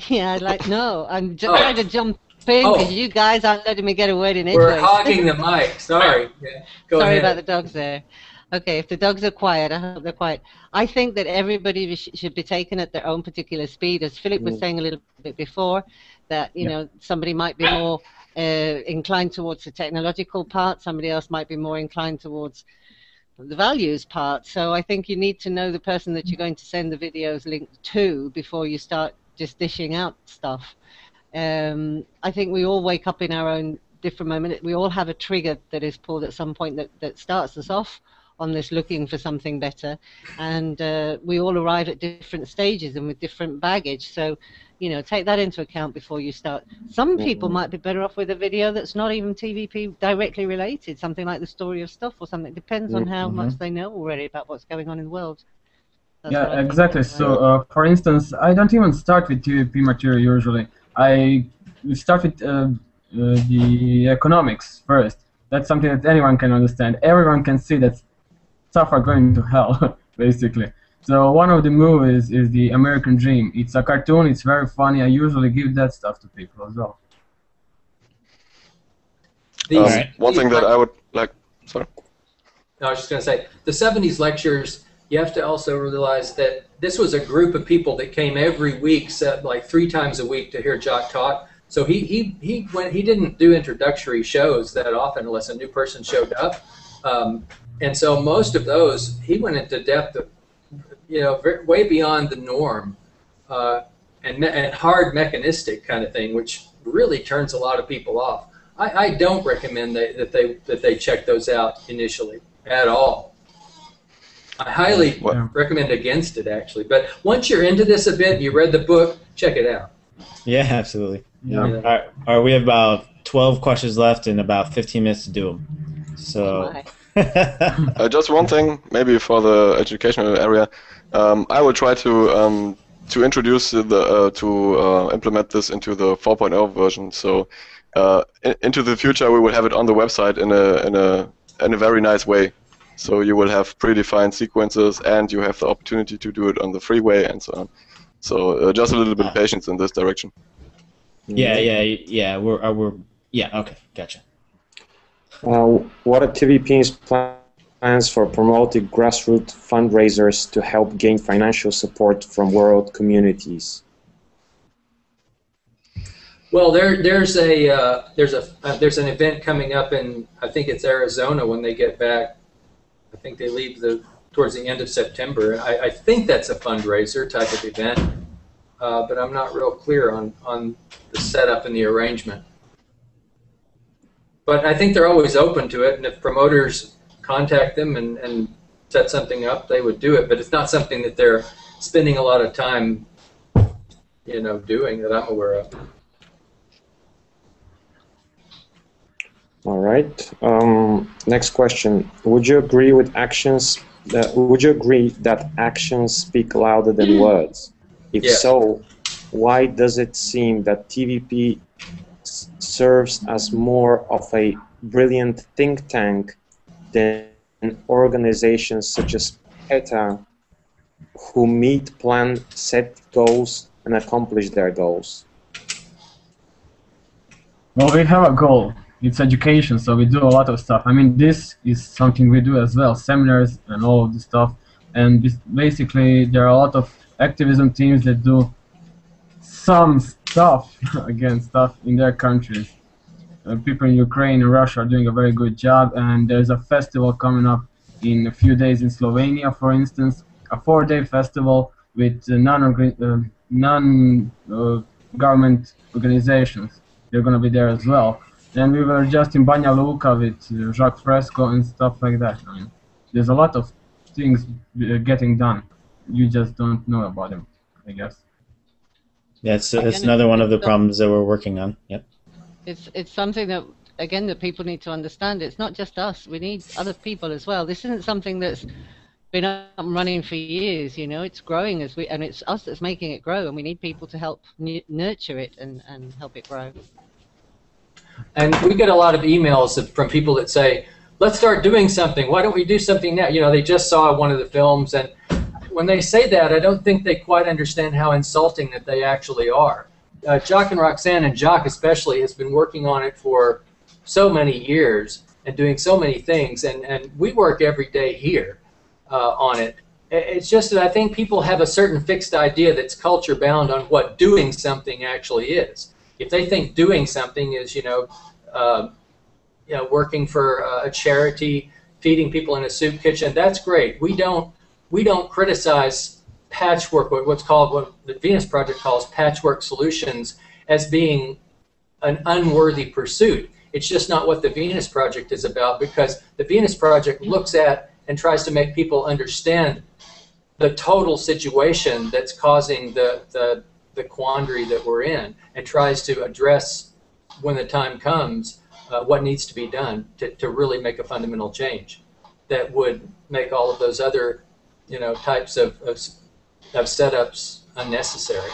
[SPEAKER 4] Yeah, I'd like no. I'm just
[SPEAKER 8] Oh.
[SPEAKER 4] trying to jump in
[SPEAKER 8] Oh.
[SPEAKER 4] because you guys aren't letting me get a word in
[SPEAKER 8] We're
[SPEAKER 4] edgeways.
[SPEAKER 8] hogging the mic. Sorry. Yeah, go
[SPEAKER 4] Sorry
[SPEAKER 8] ahead.
[SPEAKER 4] about the dogs there. Okay, if the dogs are quiet, I hope they're quiet. I think that everybody should be taken at their own particular speed. As Philip was saying a little bit before, that you know somebody might be more inclined towards the technological part, somebody else might be more inclined towards the values part. So I think you need to know the person that you're going to send the videos linked to before you start just dishing out stuff. I think we all wake up in our own different moment. We all have a trigger that is pulled at some point that starts us off on this looking for something better, and we all arrive at different stages and with different baggage. So, you know, take that into account before you start. Some people might be better off with a video that's not even TVP directly related, something like the story of stuff or something. It depends on how much they know already about what's going on in the world. That's what I
[SPEAKER 7] Yeah,
[SPEAKER 4] think.
[SPEAKER 7] exactly. So, for instance, I don't even start with TVP material usually. I start with the economics first. That's something that anyone can understand. Everyone can see that stuff are going to hell, basically. So one of the movies is the American Dream. It's a cartoon. It's very funny. I usually give that stuff to people as well.
[SPEAKER 5] One thing that I would like. Sorry.
[SPEAKER 8] No, I was just going to say, the 70s lectures, you have to also realize that this was a group of people that came every week, like 3 times a week to hear Jock talk. So he didn't do introductory shows that often unless a new person showed up. And so most of those, he went into depth of, you know, way beyond the norm and hard mechanistic kind of thing, which really turns a lot of people off. I don't recommend that they check those out initially at all. I highly recommend against it, actually. But once you're into this a bit, you read the book, check it out.
[SPEAKER 1] Yeah, absolutely.
[SPEAKER 7] Yeah.
[SPEAKER 1] All right, we have about 12 questions left and about 15 minutes to do them. So,
[SPEAKER 5] just one thing, maybe for the educational area, I will try to introduce to implement this into the 4.0 version. So, into the future, we will have it on the website in a very nice way. So you will have predefined sequences, and you have the opportunity to do it on the freeway and so on. So just a little bit of patience in this direction.
[SPEAKER 1] Yeah. Okay, gotcha.
[SPEAKER 6] What are TVP's plans for promoting grassroots fundraisers to help gain financial support from world communities?
[SPEAKER 8] Well, there's an event coming up in, I think it's Arizona when they get back. I think they leave towards the end of September. I think that's a fundraiser type of event, but I'm not real clear on the setup and the arrangement. But I think they're always open to it, and if promoters contact them and set something up, they would do it. But it's not something that they're spending a lot of time, you know, doing that I'm aware of.
[SPEAKER 6] All right. Next question. Would you agree with actions? Would you agree that actions speak louder than words? If so, why does it seem that TVP serves as more of a brilliant think tank than organizations such as PETA, who meet, plan, set goals, and accomplish their goals?
[SPEAKER 7] Well, we have a goal. It's education, so we do a lot of stuff. I mean, this is something we do as well, seminars and all of this stuff. And basically, there are a lot of activism teams that do some stuff against stuff in their countries. People in Ukraine and Russia are doing a very good job, and there's a festival coming up in a few days in Slovenia, for instance, a 4-day festival with non-government organizations. They're going to be there as well. And we were just in Banja Luka with Jacques Fresco and stuff like that. I mean, there's a lot of things getting done. You just don't know about them, I guess.
[SPEAKER 1] Yeah, it's another one of the problems that we're working on. Yep.
[SPEAKER 4] It's something that again, that people need to understand. It's not just us. We need other people as well. This isn't something that's been up and running for years, you know. It's growing and it's us that's making it grow, and we need people to help nurture it and help it grow.
[SPEAKER 8] And we get a lot of emails from people that say, let's start doing something. Why don't we do something now? You know, they just saw one of the films, and when they say that, I don't think they quite understand how insulting that they actually are. Jacques and Roxanne, and Jacques especially, has been working on it for so many years and doing so many things, and we work every day here on it. It's just that I think people have a certain fixed idea that's culture bound on what doing something actually is. If they think doing something is, working for a charity, feeding people in a soup kitchen, that's great. We don't criticize patchwork, what the Venus Project calls patchwork solutions, as being an unworthy pursuit. It's just not what the Venus Project is about, because the Venus Project looks at and tries to make people understand the total situation that's causing the quandary that we're in, and tries to address, when the time comes, what needs to be done to really make a fundamental change that would make all of those other types of setups unnecessary.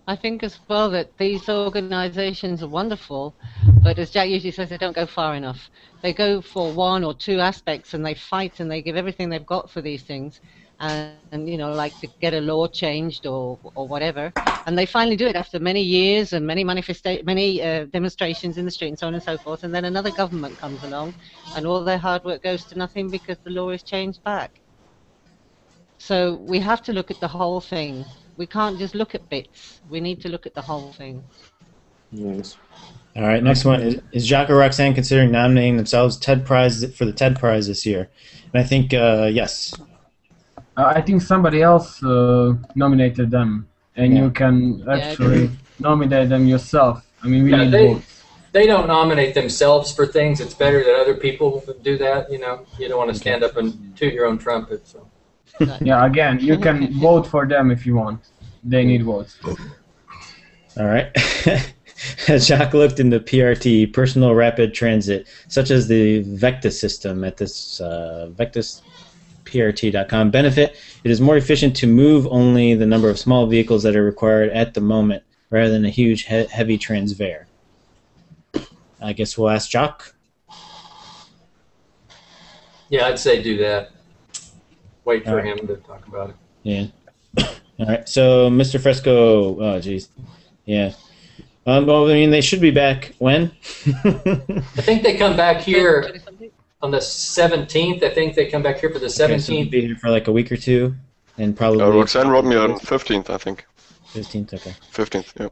[SPEAKER 4] I think as well that these organizations are wonderful, but as Jack usually says, they don't go far enough. They go for one or two aspects, and they fight and they give everything they've got for these things, and like to get a law changed or whatever, and they finally do it after many years and many demonstrations in the street and so on and so forth, and then another government comes along and all their hard work goes to nothing because the law is changed back. So we have to look at the whole thing. We can't just look at bits. We need to look at the whole thing.
[SPEAKER 6] Yes.
[SPEAKER 1] All right, next one. Is Jacques or Roxanne considering nominating themselves TED Prize for the TED Prize this year? And I think yes.
[SPEAKER 7] I think somebody else nominated them, and you can actually nominate them yourself. I mean, we need votes.
[SPEAKER 8] They don't nominate themselves for things. It's better that other people do that. You don't want to stand up and toot your own trumpet. So.
[SPEAKER 7] Yeah, again, you can vote for them if you want. They need votes.
[SPEAKER 1] All right. Has Jacques looked into PRT, personal rapid transit, such as the Vectus system at this VectusPRT.com benefit? It is more efficient to move only the number of small vehicles that are required at the moment, rather than a huge, heavy transver. I guess we'll ask Jacques.
[SPEAKER 8] Yeah, I'd say do that. Wait for him to talk about it.
[SPEAKER 1] Yeah. All right. So, Mr. Fresco. Oh, geez. Yeah. Well, I mean, they should be back when?
[SPEAKER 8] I think they come back here on the 17th. I think they come back here for the 17th.
[SPEAKER 1] Okay, so they'll be here for like a week or two, and probably.
[SPEAKER 5] Roxanne wrote me on 15th, I think.
[SPEAKER 1] 15th, okay.
[SPEAKER 5] 15th, yeah.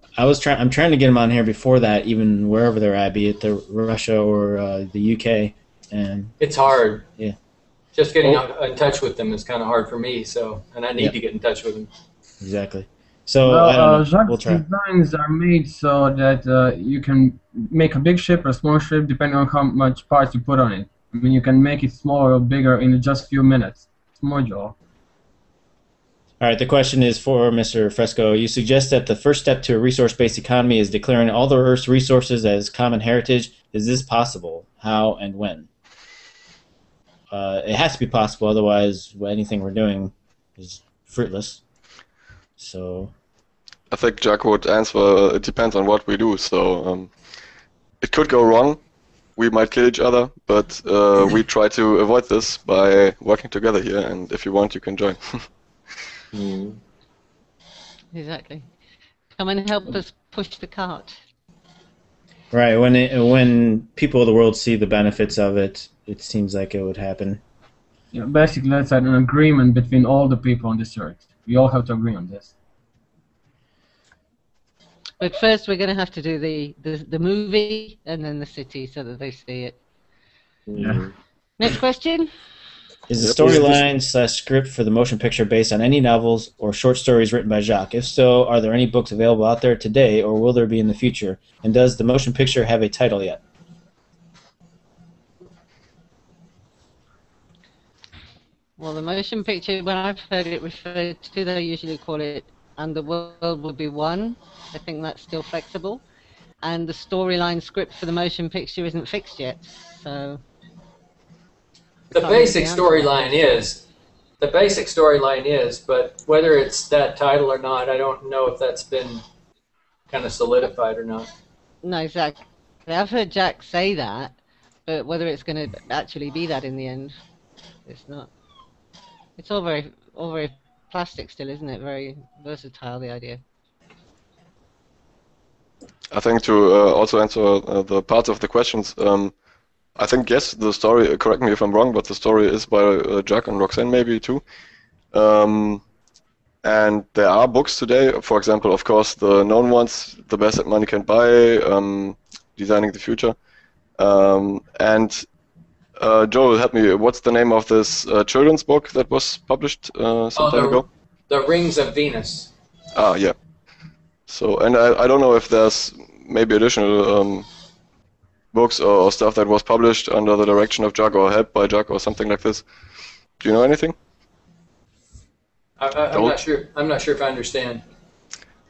[SPEAKER 1] I'm trying to get them on here before that, even wherever they're at, be it the Russia or the UK, and.
[SPEAKER 8] It's hard.
[SPEAKER 1] Yeah.
[SPEAKER 8] Just getting in touch with them is kind of hard for me, and I need to get in touch with them.
[SPEAKER 1] Exactly. So,
[SPEAKER 7] Jacques' designs are made so that you can make a big ship or a small ship depending on how much parts you put on it. I mean, you can make it smaller or bigger in just a few minutes. It's modular.
[SPEAKER 1] All right, the question is for Mr. Fresco. You suggest that the first step to a resource-based economy is declaring all the Earth's resources as common heritage. Is this possible? How and when? It has to be possible, otherwise anything we're doing is fruitless. So,
[SPEAKER 5] I think Jack would answer, it depends on what we do. So it could go wrong. We might kill each other, but we try to avoid this by working together here. And if you want, you can join.
[SPEAKER 4] Exactly. Come and help us push the cart.
[SPEAKER 1] Right. When people of the world see the benefits of it, it seems like it would happen.
[SPEAKER 7] Yeah, basically, that's an agreement between all the people on this earth. We all have to agree on this.
[SPEAKER 4] But first, we're going to have to do the movie and then the city so that they see it.
[SPEAKER 7] Yeah.
[SPEAKER 4] Next question.
[SPEAKER 1] Is the storyline/script for the motion picture based on any novels or short stories written by Jacques? If so, are there any books available out there today, or will there be in the future? And does the motion picture have a title yet?
[SPEAKER 4] Well, the motion picture, when I've heard it referred to, they usually call it And the World Will Be One. I think that's still flexible. and the storyline script for the motion picture isn't fixed yet. So
[SPEAKER 8] the basic storyline is, but whether it's that title or not, I don't know if that's been kind of solidified or not.
[SPEAKER 4] No, exactly. I've heard Jack say that, but whether it's going to actually be that in the end, it's not. It's all very plastic still, isn't it? Very versatile, the idea.
[SPEAKER 5] I think to also answer the parts of the questions, I think yes, the story. Correct me if I'm wrong, but the story is by Jack and Roxanne maybe too. And there are books today. For example, of course, the known ones, "The Best That Money Can Buy," "Designing the Future," and Joel, help me. What's the name of this children's book that was published some time ago?
[SPEAKER 8] The Rings of Venus.
[SPEAKER 5] Ah, yeah. So, and I don't know if there's maybe additional books or stuff that was published under the direction of Jack or helped by Jack or something like this. Do you know anything?
[SPEAKER 8] I'm not sure. I'm not sure if I understand.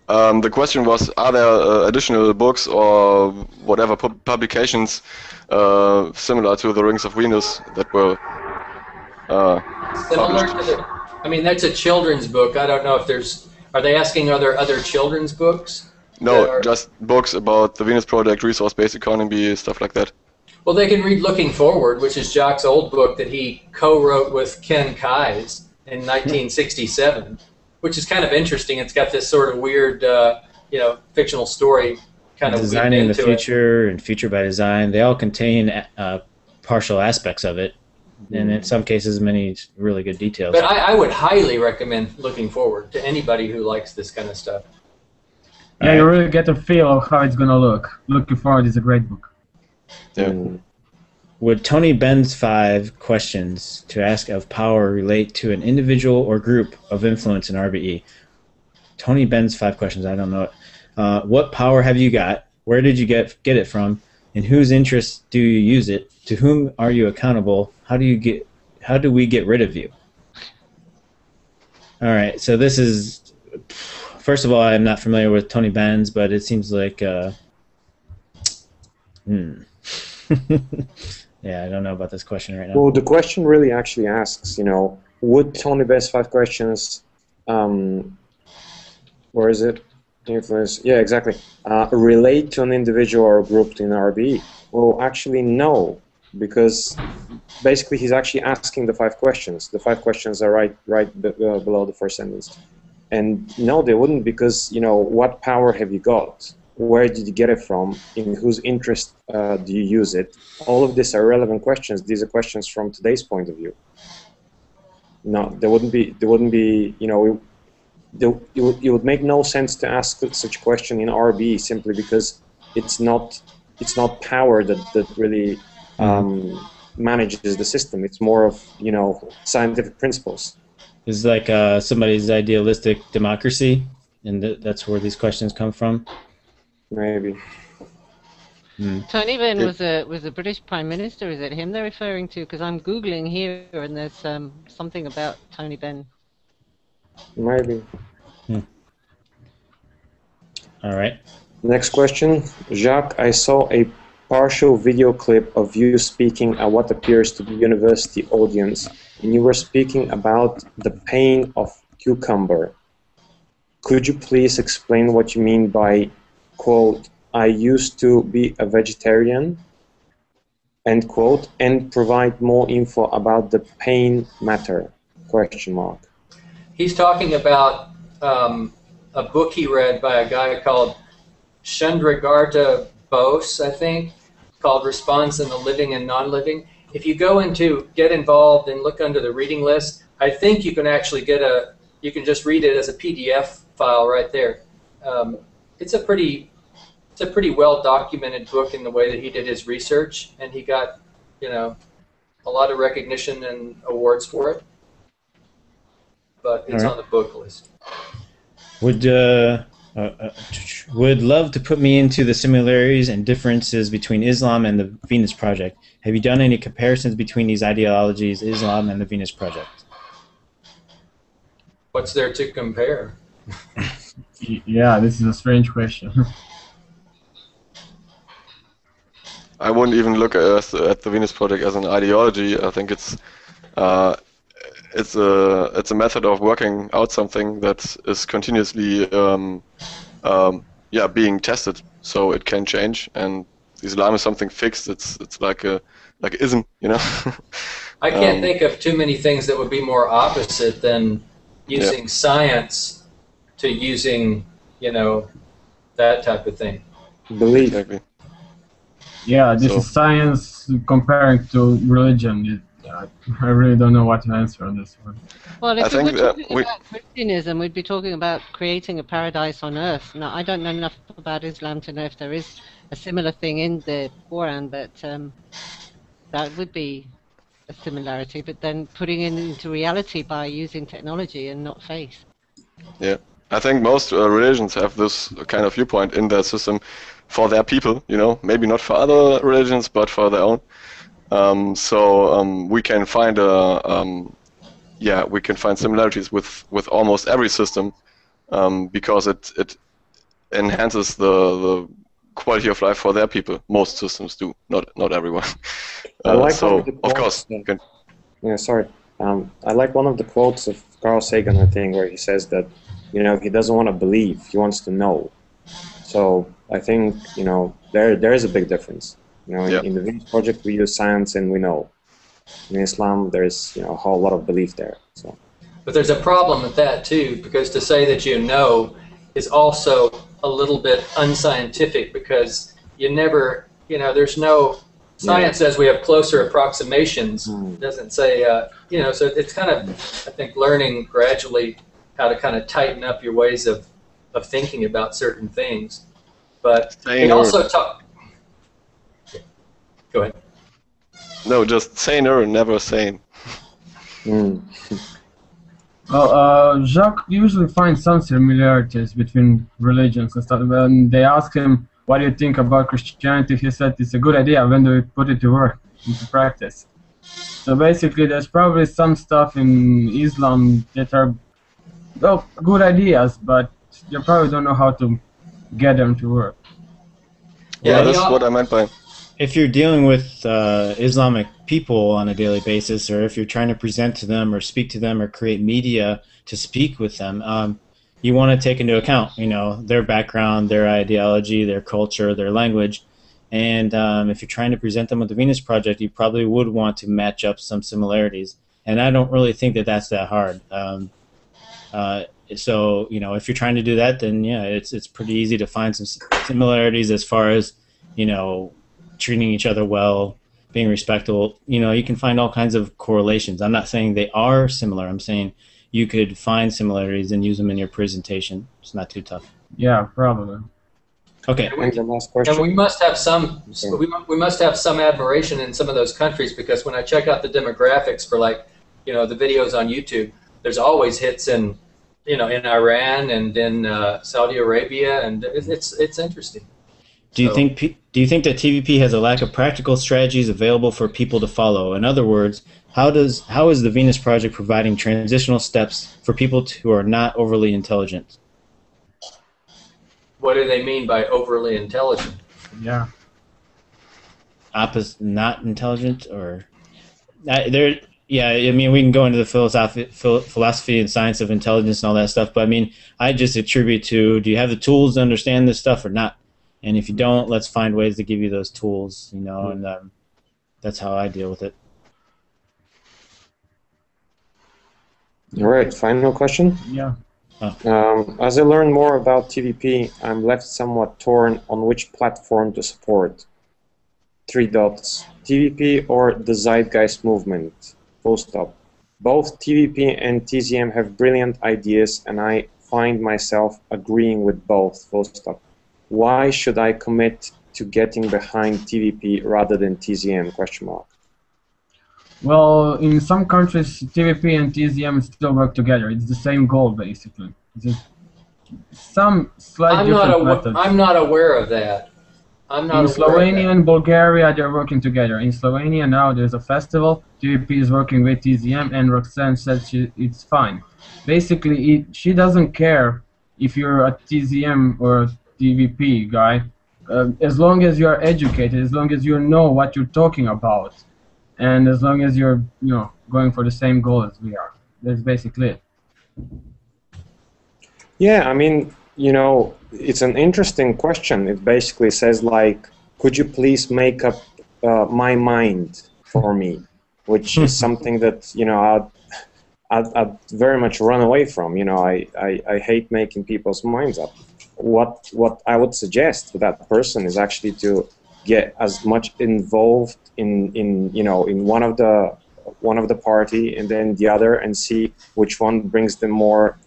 [SPEAKER 5] The question was: are there additional books or whatever publications similar to the Rings of Venus that were
[SPEAKER 8] Similar
[SPEAKER 5] published?
[SPEAKER 8] to the, I mean, that's a children's book. I don't know if there's. Are they asking are there other children's books?
[SPEAKER 5] No, just books about the Venus Project, resource-based economy, stuff like that.
[SPEAKER 8] Well, they can read Looking Forward, which is Jack's old book that he co-wrote with Ken Keyes in 1967, which is kind of interesting. It's got this sort of weird, fictional story kind of
[SPEAKER 1] Designing the Future and Future by Design, they all contain partial aspects of it, and in some cases many really good details.
[SPEAKER 8] But I would highly recommend Looking Forward to anybody who likes this kind of stuff.
[SPEAKER 7] Yeah, you really get a feel of how it's gonna look. Looking Forward is a great book.
[SPEAKER 5] Yeah.
[SPEAKER 1] Would Tony Benn's 5 questions to ask of power relate to an individual or group of influence in RBE? Tony Benn's 5 questions, I don't know it. What power have you got? Where did you get it from? In whose interest do you use it? To whom are you accountable? How do we get rid of you? All right, so this is, first of all, I'm not familiar with Tony Benn's, but it seems like yeah, I don't know about this question right now.
[SPEAKER 6] Well, the question really actually asks, would Tony Benn's 5 questions, where is it? Influence, yeah, exactly. Relate to an individual or group in RBE? Well, actually, no, because basically he's actually asking the 5 questions. The 5 questions are right below the first sentence. And no, they wouldn't, because, what power have you got? Where did you get it from? In whose interest do you use it? All of these are relevant questions. These are questions from today's point of view. No, there wouldn't be, it would make no sense to ask such a question in RB simply because it's not power that really manages the system. It's more of scientific principles.
[SPEAKER 1] It's like somebody's idealistic democracy, and that's where these questions come from.
[SPEAKER 6] Maybe.
[SPEAKER 4] Tony Benn was a British Prime Minister. Is it him they're referring to? Because I'm Googling here and there's something about Tony Benn.
[SPEAKER 6] Maybe.
[SPEAKER 1] All right.
[SPEAKER 6] Next question. Jacques, I saw a partial video clip of you speaking at what appears to be university audience, and you were speaking about the pain of cucumber. Could you please explain what you mean by, quote, I used to be a vegetarian, end quote, and provide more info about the pain matter, question mark.
[SPEAKER 8] He's talking about a book he read by a guy called Chandragarta Bose, I think, called Response in the Living and Non-Living. If you go into Get Involved and look under the reading list, I think you can actually you can just read it as a PDF file right there. It's a pretty well documented book in the way that he did his research, and he got, a lot of recognition and awards for it. But it's on the book list.
[SPEAKER 1] Would love to put me into the similarities and differences between Islam and the Venus Project. Have you done any comparisons between these ideologies, Islam and the Venus Project?
[SPEAKER 8] What's there to compare?
[SPEAKER 7] Yeah, this is a strange question.
[SPEAKER 5] I wouldn't even look at the Venus Project as an ideology. I think it's a method of working out something that is continuously being tested, so it can change. And Islam is something fixed. It's like ism, you know.
[SPEAKER 8] I can't think of too many things that would be more opposite than using science to using, that type of thing.
[SPEAKER 6] Belief.
[SPEAKER 5] Exactly.
[SPEAKER 7] Yeah, this is science comparing to religion. I really don't know what to answer on this one.
[SPEAKER 4] Well, if
[SPEAKER 5] I
[SPEAKER 4] we
[SPEAKER 5] think
[SPEAKER 4] were talking about Christianism, we'd be talking about creating a paradise on earth. Now, I don't know enough about Islam to know if there is a similar thing in the Quran, but that would be a similarity. But then putting it into reality by using technology and not faith.
[SPEAKER 5] Yeah, I think most religions have this kind of viewpoint in their system for their people, maybe not for other religions, but for their own. We can find similarities with almost every system because it enhances the quality of life for their people. Most systems do, not everyone.
[SPEAKER 6] I like
[SPEAKER 5] of course.
[SPEAKER 6] Yeah, sorry. I like one of the quotes of Carl Sagan, I think, where he says that, he doesn't want to believe, he wants to know. So I think, there is a big difference. In the Venus Project, we use science and we know. In Islam, there's a whole lot of belief there. So.
[SPEAKER 8] But there's a problem with that too, because to say that you know is also a little bit unscientific, because you never, there's no science says we have closer approximations. It doesn't say, so it's kind of, I think, learning gradually how to kind of tighten up your ways of thinking about certain things. But we also talk. Go ahead.
[SPEAKER 5] No, just saner, never sane.
[SPEAKER 7] Well, Jacques usually finds some similarities between religions and stuff. When they ask him, what do you think about Christianity, he said it's a good idea. When do we put it to work, into practice? So basically, there's probably some stuff in Islam that are, good ideas, but you probably don't know how to get them to work.
[SPEAKER 5] Yeah, that's what I meant by...
[SPEAKER 1] If you're dealing with Islamic people on a daily basis, or if you're trying to present to them or speak to them or create media to speak with them, you want to take into account, their background, their ideology, their culture, their language. And if you're trying to present them with the Venus Project, you probably would want to match up some similarities. And I don't really think that that's that hard. So, if you're trying to do that, then yeah, it's pretty easy to find some similarities as far as, treating each other well, being respectful. You can find all kinds of correlations. I'm not saying they are similar. I'm saying you could find similarities and use them in your presentation. It's not too tough.
[SPEAKER 7] Yeah, probably.
[SPEAKER 1] Okay.
[SPEAKER 6] And the last question.
[SPEAKER 8] And we must have some. We must have some admiration in some of those countries, because when I check out the demographics for the videos on YouTube, there's always hits in in Iran and in Saudi Arabia, and it's interesting.
[SPEAKER 1] Do you think that TVP has a lack of practical strategies available for people to follow? In other words, how is the Venus Project providing transitional steps for people who are not overly intelligent?
[SPEAKER 8] What do they mean by overly intelligent?
[SPEAKER 7] Yeah.
[SPEAKER 1] Not intelligent, or there? Yeah, I mean, we can go into the philosophy and science of intelligence and all that stuff, but I mean, I just attribute to, do you have the tools to understand this stuff or not? And if you don't, let's find ways to give you those tools, and that's how I deal with it.
[SPEAKER 6] All right, final question.
[SPEAKER 7] Yeah.
[SPEAKER 6] As I learn more about TVP, I'm left somewhat torn on which platform to support. 3 dots. TVP or the Zeitgeist movement. Full stop. Both TVP and TZM have brilliant ideas, and I find myself agreeing with both. Full stop. Why should I commit to getting behind TVP rather than TZM? Question mark.
[SPEAKER 7] Well, in some countries, TVP and TZM still work together. It's the same goal, basically. Just some slight different methods.
[SPEAKER 8] I'm not aware of that. I'm not
[SPEAKER 7] in Slovenia and Bulgaria, they're working together. In Slovenia now, there's a festival. TVP is working with TZM, and Roxanne said it's fine. Basically, she doesn't care if you're a TZM or a TVP guy. as long as you are educated, as long as you know what you're talking about, and as long as you're going for the same goal as we are. That's basically it.
[SPEAKER 6] Yeah, I mean, it's an interesting question. It basically says like, could you please make up my mind for me, which is something that I'd very much run away from. I hate making people's minds up. What I would suggest to that person is actually to get as much involved in one of the party and then the other, and see which one brings them more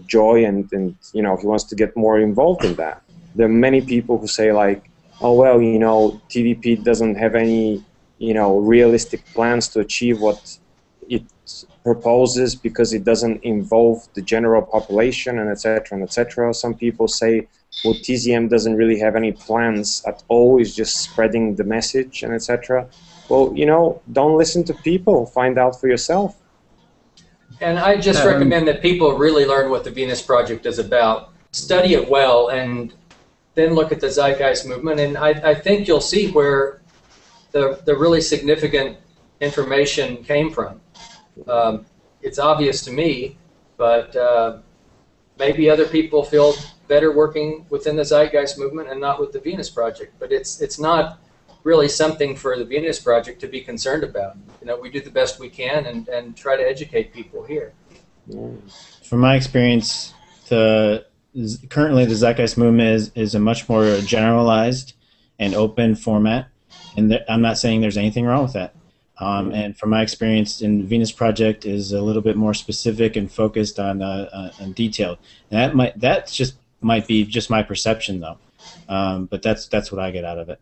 [SPEAKER 6] joy, and he wants to get more involved in that. There are many people who say like, oh well, TVP doesn't have any realistic plans to achieve what it proposes because it doesn't involve the general population, and etc. and etc. Some people say, well, TZM doesn't really have any plans at all, it's just spreading the message, and etc. Well, don't listen to people, find out for yourself.
[SPEAKER 8] And I just recommend that people really learn what the Venus Project is about, study it well, and then look at the Zeitgeist movement, and I think you'll see where the really significant information came from. It's obvious to me, but maybe other people feel better working within the Zeitgeist movement and not with the Venus Project. But it's not really something for the Venus Project to be concerned about. We do the best we can and try to educate people here.
[SPEAKER 1] From my experience, currently the Zeitgeist movement is a much more generalized and open format, and I'm not saying there's anything wrong with that. And from my experience, in Venus Project is a little bit more specific and focused on detail. And that might be just my perception, though. But that's what I get out of it.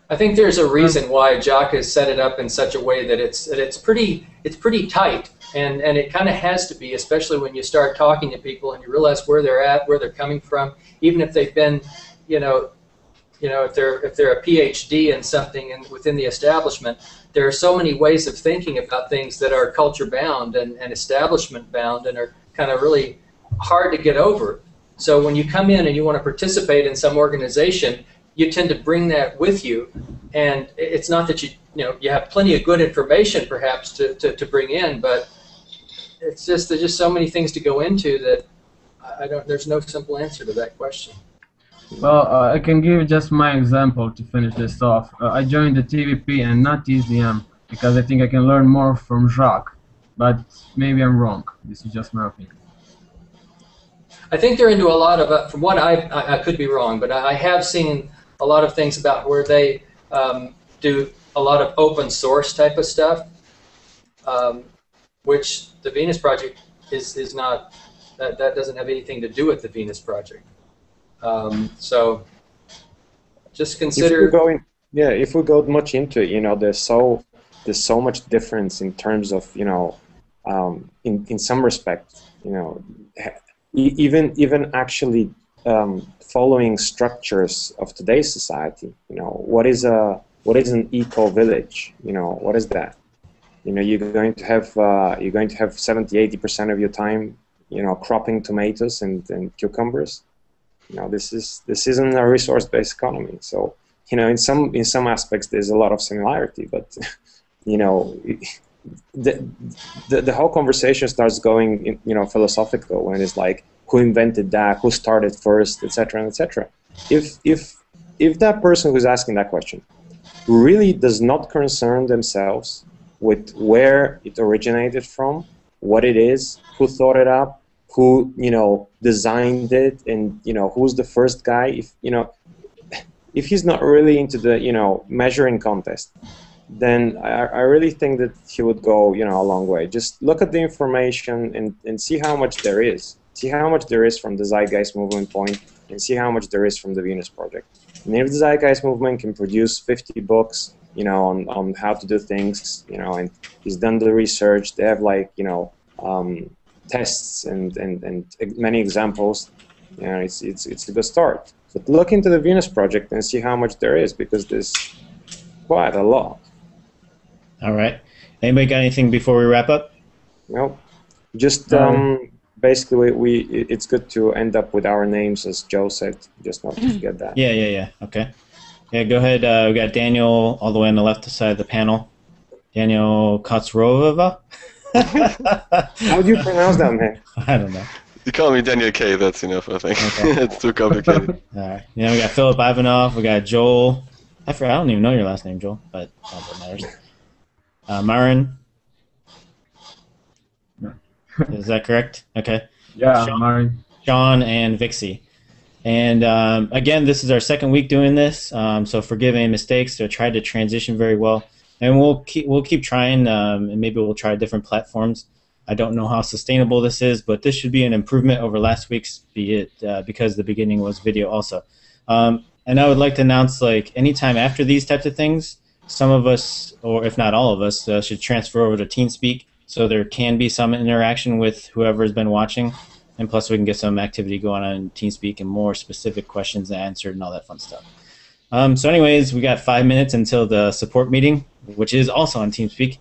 [SPEAKER 8] I think there's a reason why Jock has set it up in such a way that it's pretty tight, and it kind of has to be, especially when you start talking to people and you realize where they're at, where they're coming from, even if they've been, if they're a PhD in something and within the establishment, there are so many ways of thinking about things that are culture bound and establishment bound and are kind of really hard to get over. So when you come in and you want to participate in some organization, you tend to bring that with you, and it's not that you have plenty of good information perhaps to bring in, but it's just there's just so many things to go into that there's no simple answer to that question.
[SPEAKER 7] Well, I can give just my example to finish this off. I joined the TVP and not TZM because I think I can learn more from Jacques, but maybe I'm wrong. This is just my opinion.
[SPEAKER 8] I think they're into a lot of, from what I could be wrong, but I have seen a lot of things about where they do a lot of open source type of stuff, which the Venus Project is not, that doesn't have anything to do with the Venus Project. So just consider.
[SPEAKER 6] If we go much into it, there's so much difference in terms of, in some respects, even actually following structures of today's society. What is an eco village? What is that? You're going to have 70-80% of your time, cropping tomatoes and cucumbers. This isn't a resource-based economy. So, in some aspects there's a lot of similarity, but the whole conversation starts going, philosophical, when it's like, who invented that, who started first, etc., etc. If that person who's asking that question really does not concern themselves with where it originated from, what it is, who thought it up, who designed it, and who's the first guy, if he's not really into the measuring contest, then I really think that he would go a long way. Just look at the information and see how much there is. See how much there is from the Zeitgeist movement point, and see how much there is from the Venus Project. And if the Zeitgeist movement can produce 50 books, on how to do things, and he's done the research, they have tests and many examples, it's a good start. But look into the Venus Project and see how much there is, because there's quite a lot.
[SPEAKER 1] All right. Anybody got anything before we wrap up?
[SPEAKER 6] No. Just basically it's good to end up with our names, as Joe said, just not to forget that.
[SPEAKER 1] Yeah. Okay. Yeah, go ahead. We got Daniel all the way on the left side of the panel. Daniel Kotsrovova.
[SPEAKER 6] How do you pronounce that, man?
[SPEAKER 1] I don't know.
[SPEAKER 5] You call me Daniel K. That's enough, I think.
[SPEAKER 1] Okay.
[SPEAKER 5] It's too complicated.
[SPEAKER 1] All right. Yeah, we got Philip Ivanov. We got Joel. I don't even know your last name, Joel, but not that matters. Marin. Is that correct? Okay.
[SPEAKER 7] Yeah, Marin.
[SPEAKER 1] Sean and Vixie. And again, this is our second week doing this, so forgive any mistakes. I tried to transition very well, and we'll keep trying, and maybe we'll try different platforms. I don't know how sustainable this is, but this should be an improvement over last week's, be it because the beginning was video also. And I would like to announce, like, anytime after these types of things, some of us, or if not all of us, should transfer over to TeamSpeak, so there can be some interaction with whoever has been watching. And plus, we can get some activity going on in TeamSpeak and more specific questions answered and all that fun stuff. So anyways, we got 5 minutes until the support meeting, which is also on TeamSpeak.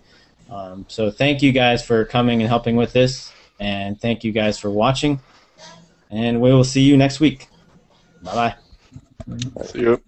[SPEAKER 1] So thank you guys for coming and helping with this. And thank you guys for watching. And we will see you next week. Bye-bye.
[SPEAKER 5] See you.